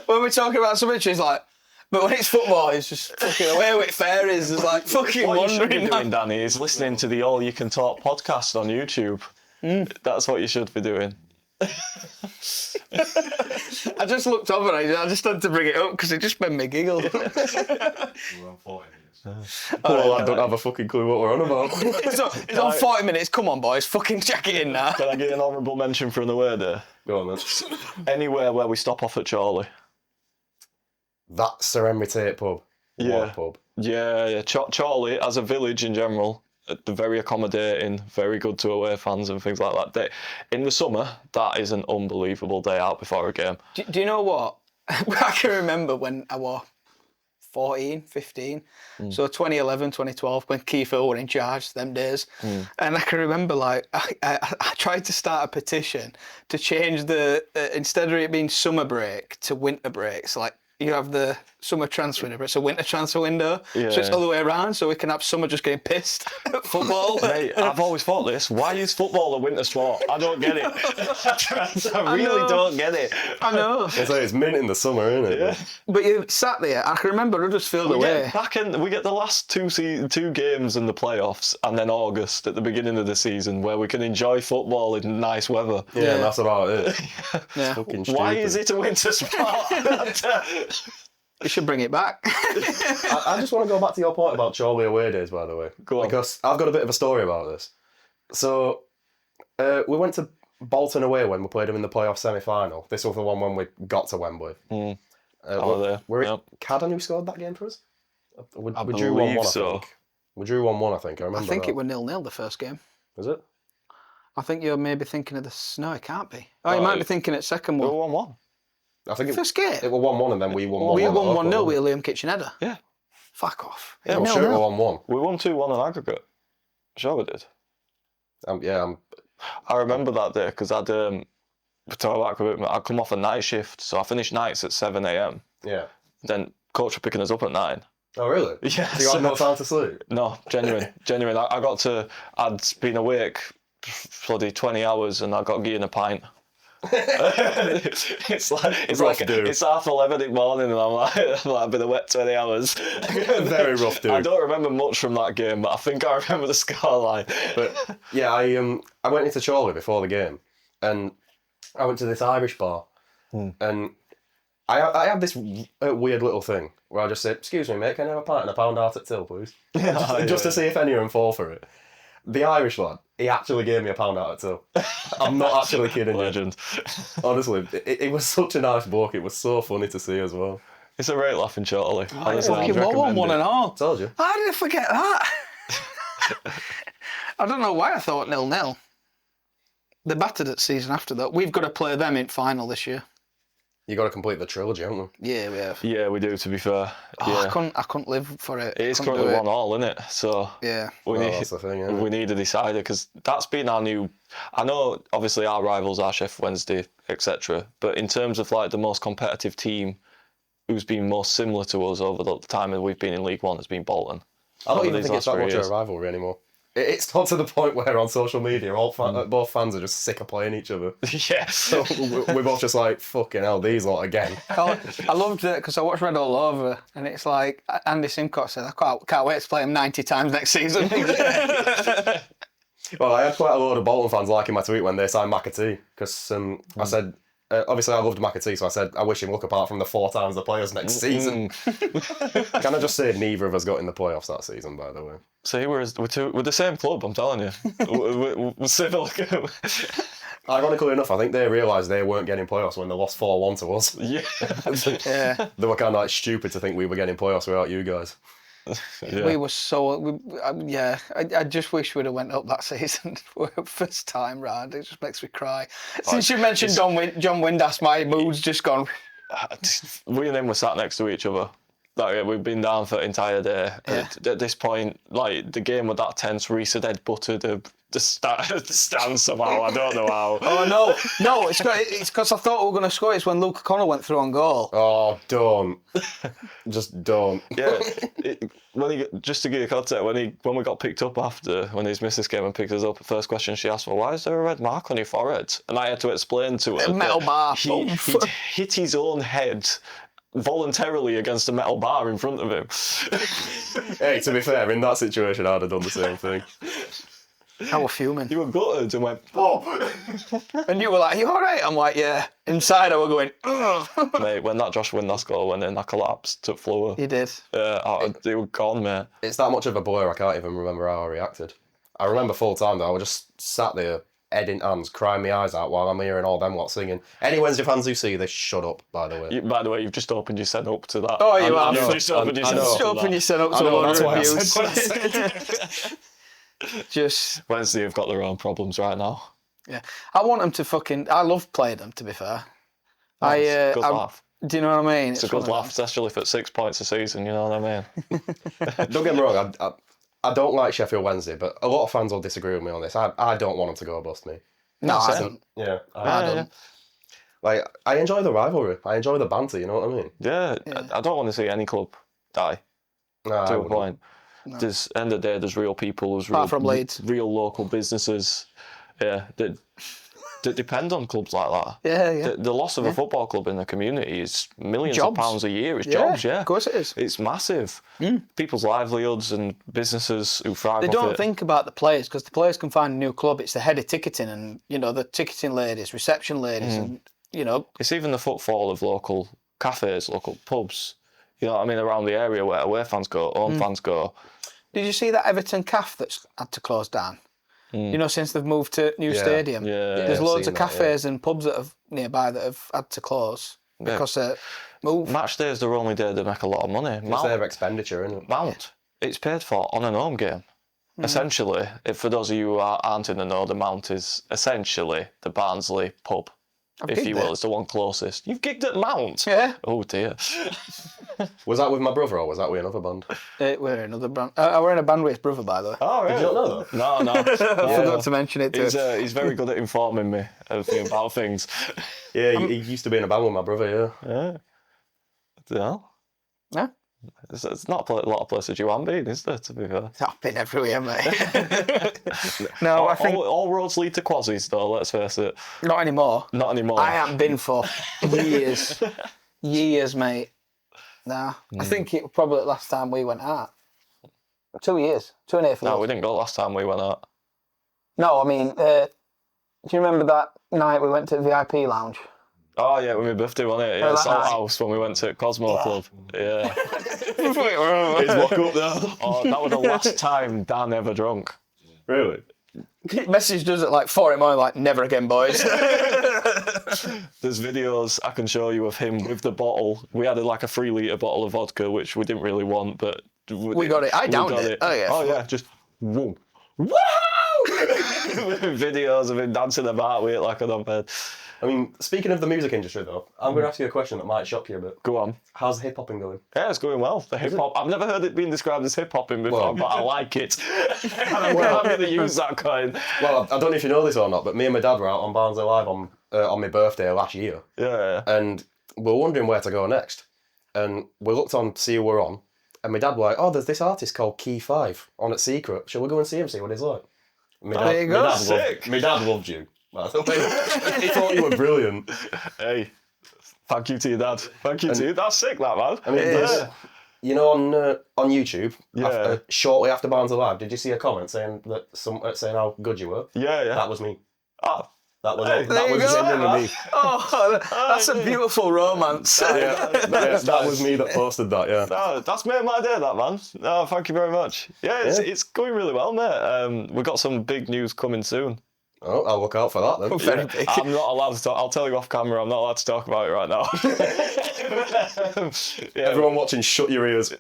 When we're talking about something, he's like... But when it's football, it's just fucking away with fairies. It's like fucking what you should be wandering. doing, Danny, is listening to the All You Can Talk podcast on YouTube. That's what you should be doing. I just looked over and I just had to bring it up because it just made me giggle. Well, I don't have a fucking clue what we're on about. It's on 40 minutes. Come on, boys. Fucking jack it in now. Can I get an honourable mention for an away day? Go on then. Anywhere where we stop off at Charlie. That Sir Henry Tate pub. Yeah. What a pub. Yeah. Charlie, as a village in general, they're very accommodating, very good to away fans and things like that. In the summer, that is an unbelievable day out before a game. Do you know what? I can remember when I was 14, 15. So 2011, 2012, when Keith Hill were in charge, them days. And I can remember, like, I tried to start a petition to change the, instead of it being summer break to winter break. So, like, you have the summer transfer window, but it's a winter transfer window. Yeah. So it's all the way around, so we can have summer just getting pissed at football. Mate, I've always thought this. Why is football a winter sport? I don't get it. I really don't get it. I know. It's mint in the summer, isn't it? Yeah. But you sat there, I can remember Huddersfield away. We get the last two games in the playoffs and then August at the beginning of the season where we can enjoy football in nice weather. Yeah, that's about it. Yeah. Fucking Why stupid. is it a winter sport? We should bring it back. I just want to go back to your point about Charlie away days, by the way. Go on. Because I've got a bit of a story about this. So, we went to Bolton away when we played them in the playoff semi-final. This was the one when we got to Wembley. Were it Cadden who scored that game for us? We drew 1-1, I think. We drew 1-1, I think. I remember I think that. it was 0-0 the first game. Was it? I think you're maybe thinking of the... No, it can't be. Oh, you might be thinking at second one. 1-1. I think First game? it was 1-1 and then we won 1-1. We won 1-0 with Liam Kitchen-Header. Yeah. Fuck off. Yeah, I'm sure it was 1-1. We won 2-1 on aggregate. Sure we did. I remember that day because I'd come off a night shift, so I finished nights at 7 a.m. Yeah. Then coach were picking us up at 9. Oh, really? Yeah. So you had no time to sleep? No, genuine. I'd been awake bloody 20 hours and I got given a pint. it's Rough dude. it's 11:30 in the morning and I'm like I've been awake 20 hours. Very rough, dude. I don't remember much from that game, but I think I remember the scoreline. But yeah, I went into Chorley before the game, and I went to this Irish bar, and I had this weird little thing where I just said, "Excuse me, mate, can I have a pint and a pound out at till, please?" just to see if any of them fall for it. The Irish lad, he actually gave me a pound out at till. I'm not actually kidding you. Legend. Honestly, it was such a nice bloke. It was so funny to see as well. It's a great laughing shortly. Honestly, I'd Fucking recommend one it. and all. Told you. How did I forget that? I don't know why I thought 0-0. They battered it season after that. We've got to play them in final this year. You got to complete the trilogy, haven't we? Yeah, we have. Yeah, we do, to be fair. Oh, Yeah. I couldn't live for it. It is Couldn't currently do it. 1-1, isn't it? So Yeah. we Well, need that's the thing, yeah. we need a decider because that's been our new. I know, obviously, our rivals are Sheffield Wednesday, etc. But in terms of like the most competitive team, who's been most similar to us over the time that we've been in League One has been Bolton. I don't over even these think it's last that much 3 of years. a rivalry anymore. It's got to the point where on social media, both fans are just sick of playing each other. Yeah. So we're both just like, fucking hell, these lot again. I loved it because I watched Red All Over, and it's like Andy Simcox said, I can't wait to play him 90 times next season. Well, I had quite a load of Bolton fans liking my tweet when they signed McAtee, because I said, obviously I loved McAtee, so I said, I wish him luck apart from the 4 times the players next season. Can I just say neither of us got in the playoffs that season, by the way? See, we're the same club, I'm telling you. we're civil. Ironically enough, I think they realised they weren't getting playoffs when they lost 4-1 to us. Yeah. Yeah. They were kind of like stupid to think we were getting playoffs without you guys. Yeah. We were so... I just wish we'd have went up that season for the first time round. It just makes me cry. Since you mentioned John Windass, my mood's just gone... We and him were sat next to each other. Like, we've been down for the entire day. Yeah. At this point, like, the game was that tense. Reece had head-butted the stand somehow. I don't know how. Oh, no, it's because I thought we were going to score. It's when Luke O'Connell went through on goal. Oh, don't. Just don't. Yeah. Just to give you context, when we got picked up after, when his missus came and picked us up, the first question she asked was, why is there a red mark on your forehead? And I had to explain to her A metal that bar. he'd hit his own head voluntarily against a metal bar in front of him. Hey, to be fair, in that situation, I'd have done the same thing. I was fuming. You were gutted and went, oh! And you were like, you all right? I'm like, yeah. Inside I was going, ugh. Mate, when that Josh Windass goal went in, I collapsed, took floor. You did. They were gone, mate. It's that much of a blur, I can't even remember how I reacted. I remember full time though, I was just sat there, head in hands, crying my eyes out while I'm hearing all them lot singing. Any Wednesday fans who see this, shut up, by the way. By the way, you've just opened your send up to that. Oh, you have. You've just opened your I send know. up to Open that. you sent up I to a know, lot that's of why I reviews. said what I said. Just, Wednesday have got their own problems right now. yeah. I want them to fucking... I love playing them, to be fair. It's a good laugh. Do you know what I mean? It's a good one of laugh, especially if it's 6 points a season, you know what I mean? Don't get me wrong, I don't like Sheffield Wednesday, but a lot of fans will disagree with me on this. I don't want them to go bust me. them. No, I Same. don't. Yeah. I don't. Yeah. Like, I enjoy the rivalry. I enjoy the banter, you know what I mean? Yeah, I don't want to see any club die Nah, I to a wouldn't. point. There's end of the day, there's real people, there's Apart from Leeds. real local businesses, that depend on clubs like that. Yeah. The loss of a football club in the community is millions Jobs. of pounds a year. It's jobs, yeah. Of course it is. It's massive. People's livelihoods and businesses who thrive They off don't it. think about the players because the players can find a new club. It's the head of ticketing and, the ticketing ladies, reception ladies and, It's even the footfall of local cafes, local pubs. You know what I mean? Around the area where away fans go, home fans go. Did you see that Everton calf that's had to close down? Since they've moved to new stadium. Yeah. There's I've loads seen of that, cafes and pubs that have nearby that have had to close because of move. Match day is their only day they make a lot of money. It's their expenditure, isn't it? Mount, it's paid for on an home game. Essentially, for those of you who aren't in the know, the Mount is essentially the Barnsley pub, if gigged you will. there. It's the one closest. You've gigged at Mount? Yeah. Oh dear. Was that with my brother or was that with another band? We're another band. We're in a band with his brother, by the way. Oh, really? Did you not know that? No. I forgot to mention it too. He's very good at informing me about things. Yeah, he used to be in a band with my brother, yeah. Yeah. Yeah? It's not a lot of places you haven't been, is there, to be fair? I've been everywhere, mate. No, I think All roads lead to Quassies, though, let's face it. not anymore. Not anymore. I haven't been for years. Years, mate. Nah. I think it was probably the last time we went out. 2 years. 2.5 years. No, we didn't go last time we went out. No, I mean, do you remember that night we went to the VIP lounge? Oh, yeah, with my birthday, wasn't it? Yeah, that Salt night. House when we went to Cosmo Club. Yeah. He's walk up there. Oh, that was the last time Dan ever drunk. Really? Messaged us at like 4 in the morning, like, never again, boys. There's videos I can show you of him with the bottle. We had like a 3 litre bottle of vodka, which we didn't really want, but... We got it. I downed got it. Oh, yeah. Oh, yeah, just... Whoa. Woo! Videos of him dancing about with it like a dumphead. I mean, speaking of the music industry, though, I'm going to ask you a question that might shock you a bit. Go on. How's hip-hopping going? Yeah, it's going well. The hip-hop... I've never heard it being described as hip-hopping before, Well- but I like it. I'm going to use that coin. Well, I don't know if you know this or not, but me and my dad were out on Barnsley Live on my birthday last year. Yeah. And we were wondering where to go next. And we looked on to see who we're on. And my dad was like, oh, there's this artist called Key 5 on at Secret. Shall we go and see him, see what he's like? There you go. Sick. My dad loved you. He thought you were brilliant. Hey, thank you to your dad. Thank you to you. That's sick, that, man. I mean, you know, on YouTube, Yeah. shortly after Barnsley Live, did you see a comment saying that saying how good you were? Yeah. That was me. Oh, That was Hey, that there you was go. genuinely me. Oh, that's a beautiful romance. That was me that posted that. Yeah. no, that's made my day, that, man. No, thank you very much. Yeah, it's going really well, mate. We've got some big news coming soon. Oh, I'll look out for that then. Very big. I'm not allowed to talk. I'll tell you off camera. I'm not allowed to talk about it right now. Yeah, Everyone watching, shut your ears.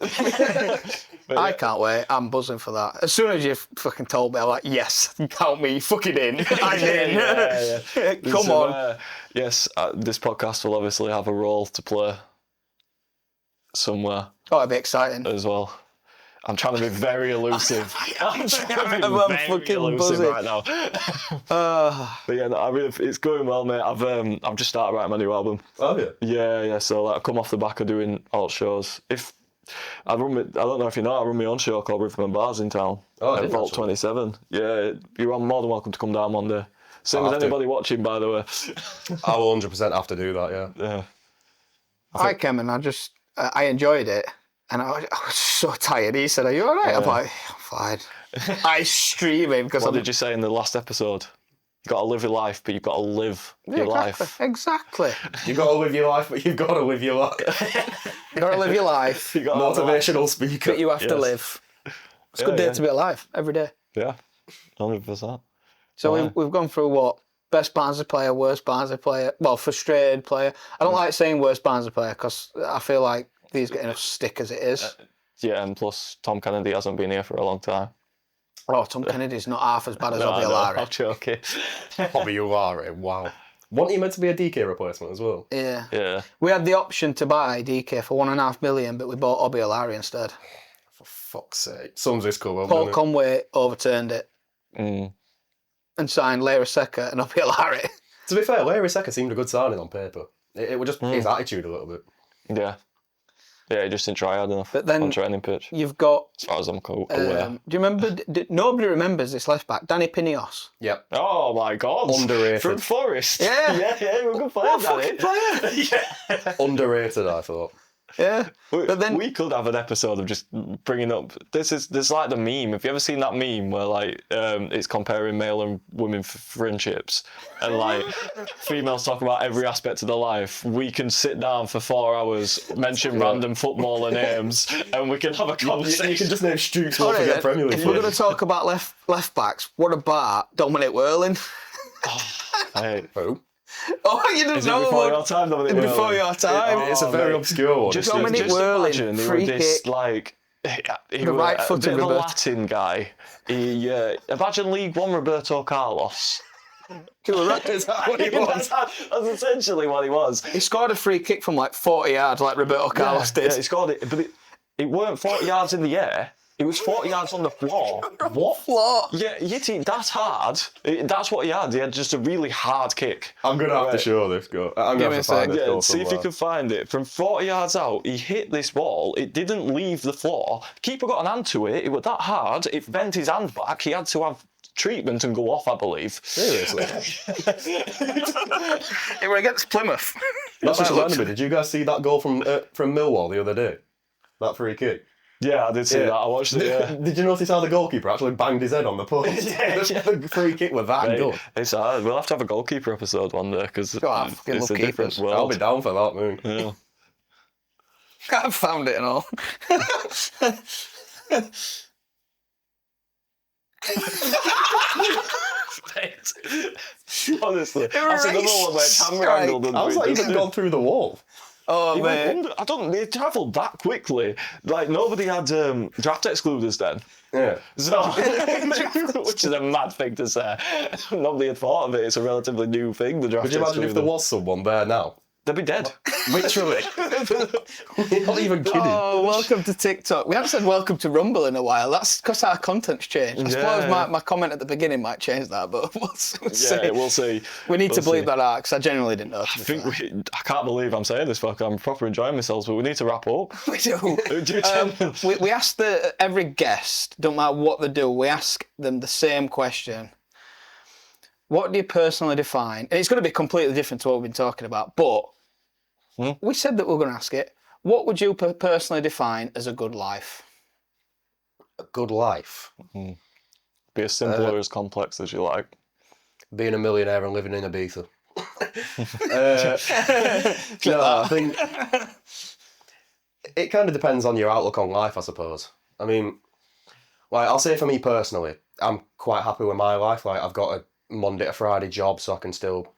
I can't wait. I'm buzzing for that. As soon as you fucking told me, I'm like, yes, count me fucking in. I'm in. yeah. Come on. Yes, this podcast will obviously have a role to play somewhere Oh, it'd be exciting. as well. I'm trying to be very elusive. I'm trying to be I'm very fucking elusive buzzing. right now. But yeah, no, it's going well, mate. I've just started writing my new album. Oh yeah. Yeah. So like, I come off the back of doing alt shows. I don't know if you know, I run my own show called Rhythm and Bars in town. Oh, I at didn't Vault actually. 27. Yeah, you're more than welcome to come down one day. Same I'll as have to. anybody watching, by the way. I will 100% have to do that. Yeah. Yeah. I came and I enjoyed it. And I was so tired. He said, are you all right? I'm like, I'm fine. I streaming because What I'm... did you say in the last episode? You got to live your life, but you've got to live your life. Exactly. You got to live your life, but you've got to live your life. You got to live your life, You got to Motivational speaker. but you have to Yes. live. It's a good day to be alive, every day. Yeah, 100%. So Yeah. we've gone through what? Best Barnsley player, worst Barnsley player, well, frustrated player. I don't like saying worst Barnsley player because I feel like he's getting a stick as it is. Yeah, and plus Tom Kennedy hasn't been here for a long time. Oh, Tom Kennedy's not half as bad as No, I know, Obiolari. I'm joking. Obiolari, wow. Wasn't he meant to be a DK replacement as well? Yeah. Yeah. We had the option to buy DK for $1.5 million, but we bought Obiolari instead. For fuck's sake. Sums this cool, Paul doesn't it? Conway overturned it Mm. and signed Leira Seca and Obiolari. To be fair, Larry Seca seemed a good signing on paper. It was just his attitude a little bit. Yeah. Yeah, he just didn't try hard enough But then on training pitch, You've got... as far as I'm aware. do you remember... Nobody remembers this left back, Danny Pineos. Yep. Oh my God! Underrated. From Forest. Yeah. yeah, we're a good player, What a Danny. fucking player! Underrated, I thought. Yeah. But then... We could have an episode of just bringing up there's like the meme. Have you ever seen that meme where like it's comparing male and women friendships and like females talk about every aspect of their life? We can sit down for 4 hours, mention random footballer names, and we can have a conversation. You can just name Stooks won't Alright forget then, Premier League. if we're going to talk about left backs, what about Dominic Whirling? Hey, Who? Oh, you didn't is it know before what- your time, Dominic Before Whirling? your time. It's a very mate. obscure one. Just, Dominic just Whirling, imagine he free was this kick. like he The was right-footed a bit of a Roberto. Latin guy. He imagine League One Roberto Carlos. Is that what he was? That's essentially what he was. He scored a free kick from like 40 yards like Roberto Carlos did. Yeah, he scored it, but it weren't 40 yards in the air. It was 40 yards on the floor. What? Floor. Yeah, Yeti, that's hard. That's what he had. He had just a really hard kick. I'm going to have to show this goal. I'm Give going to me have to find a this Yeah, goal see if you somewhere. can find it. From 40 yards out, he hit this ball. It didn't leave the floor. Keeper got an hand to it. It was that hard. It bent his hand back. He had to have treatment and go off, I believe. Seriously? It was against Plymouth. That's just reminded me. Did you guys see that goal from Millwall the other day? That free kick? Yeah, I did see that. I watched it, yeah. Did you notice how the goalkeeper actually banged his head on the post? The free kick was that good. It's hard. We'll have to have a goalkeeper episode one day because Go on, fucking it's a love different keepers. world. I'll be down for that, man. Yeah. I've found it and all. Honestly, that's another one where camera angle doesn't How's that even gone through the wall? Oh, mate. I don't. They travelled that quickly. Like nobody had draft excluders then. Yeah. So, which is a mad thing to say. Nobody had thought of it. It's a relatively new thing. The draft. Could you imagine if there was someone there now? They'd be dead. Literally. You're not even kidding. Oh, welcome to TikTok. We haven't said welcome to Rumble in a while. That's because our content's changed. I suppose my comment at the beginning might change that, but we'll see. Yeah, we'll see. We need to We'll bleep see. that out because I genuinely didn't know. I can't believe I'm saying this, fuck. I'm proper enjoying myself, but we need to wrap up. We do. We ask every guest, don't matter what they do, we ask them the same question. What do you personally define? And it's going to be completely different to what we've been talking about, but we said that we we're going to ask it. What would you personally define as a good life? A good life. Be as simple or as complex as you like. Being a millionaire and living in Ibiza. No, I think it kind of depends on your outlook on life, I suppose. I mean, like I'll say for me personally, I'm quite happy with my life. Like I've got a Monday to Friday job, so I can still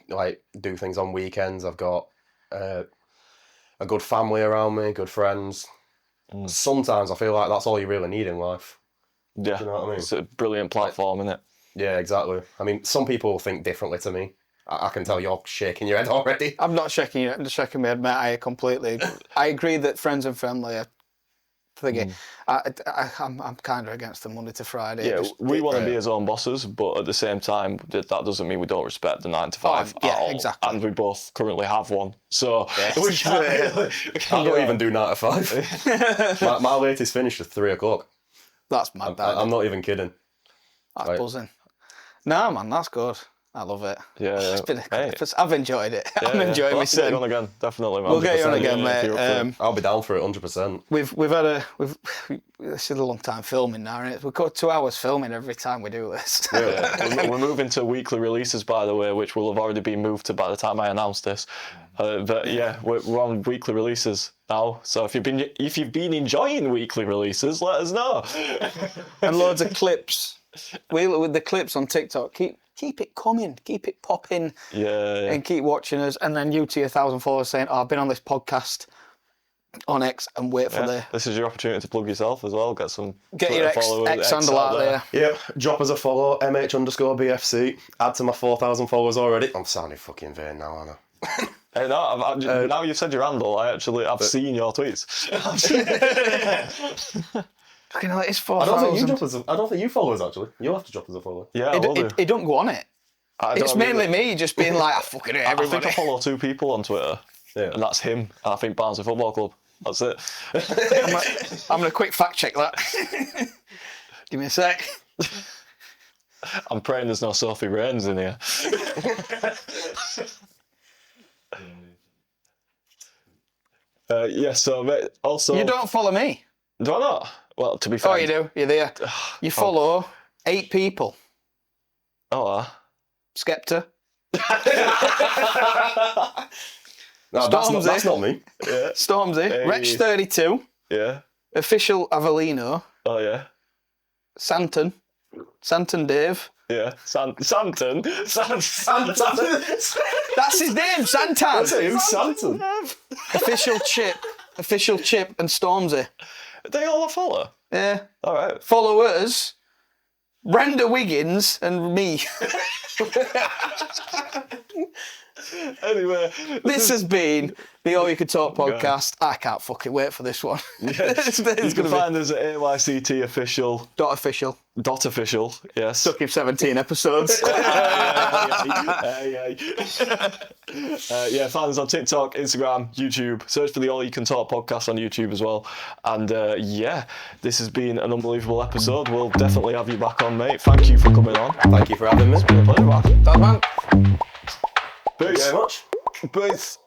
like do things on weekends. I've got a good family around me, good friends. Sometimes I feel like that's all you really need in life. Yeah, Do you know what I mean? It's a brilliant platform, isn't it? Yeah, exactly. I mean, some people think differently to me. I can tell you're shaking your head already. I'm not shaking you. I'm just shaking my head, mate. I completely. I agree that friends and family are thingy. I'm kind of against the Monday to Friday. Yeah, we want to be his own bosses, but at the same time, that doesn't mean we don't respect the 9 to 5 yeah, at all. exactly. And we both currently have one, so We I don't even do 9 to 5. my latest finish is 3 o'clock. That's mad. I'm not even kidding. That's buzzing. No, man, that's good. I love it. Yeah, It's been hey. I've enjoyed it. I'm Yeah, enjoying we'll have to get you myself. on again, definitely, man. We'll get you on 100%, again, yeah, if you're up for mate. it. I'll be down for it 100%. This is a long time filming now, and we've got 2 hours filming every time we do this. Yeah, we're moving to weekly releases, by the way, which will have already been moved to by the time I announce this. But yeah, we're on weekly releases now. So if you've been enjoying weekly releases, let us know. And loads of clips. With the clips on TikTok, keep it coming, keep it popping, Yeah. and keep watching us. And then you to your 1,000 followers saying, "Oh, I've been on this podcast on X," and wait for the This is your opportunity to plug yourself as well. Get get Twitter your followers, X handle out there. Yep, drop us a follow, MH_BFC. Add to my 4,000 followers already. I'm sounding fucking vain now, aren't I? Hey, no, now you've said your handle, I've seen your tweets. Fucking hell, it's I don't think you 4,000. drop us. I don't think you follow us actually. You'll have to drop us a follow. Yeah, I will do. It don't go on it. I It's don't mainly really- me just being like, I fucking hate I everybody. think I follow 2 people on Twitter, Yeah. and that's him, and I think Barnsley Football Club. That's it. I'm going to quick fact check that. Give me a sec. I'm praying there's no Sophie Rains in here. So mate, also... You don't follow me. Do I not? Well, to be fair... Oh, you do. You're there. You follow 8 people. Oh, Skepta. No, that's not me. yeah. Stormzy. Hey. Wretch32. Yeah. Official Avellino. Oh, yeah. Santon Dave. Yeah. Santon. That's his name, Santan. Who's Santon? Official Chip and Stormzy. They all follow. Yeah. All right. Followers, Brenda Wiggins and me. Anyway, This has been the All You Can Talk podcast. I can't fucking wait for this one. Yes. You can find us at AYCT official. .official. .official, yes. Took him 17 episodes. Yeah, find us on TikTok, Instagram, YouTube. Search for the All You Can Talk podcast on YouTube as well. And yeah, this has been an unbelievable episode. We'll definitely have you back on, mate. Thank you for coming on. Thank you for having me. It's been a pleasure, man. Dog man. Thank you very much. Peace.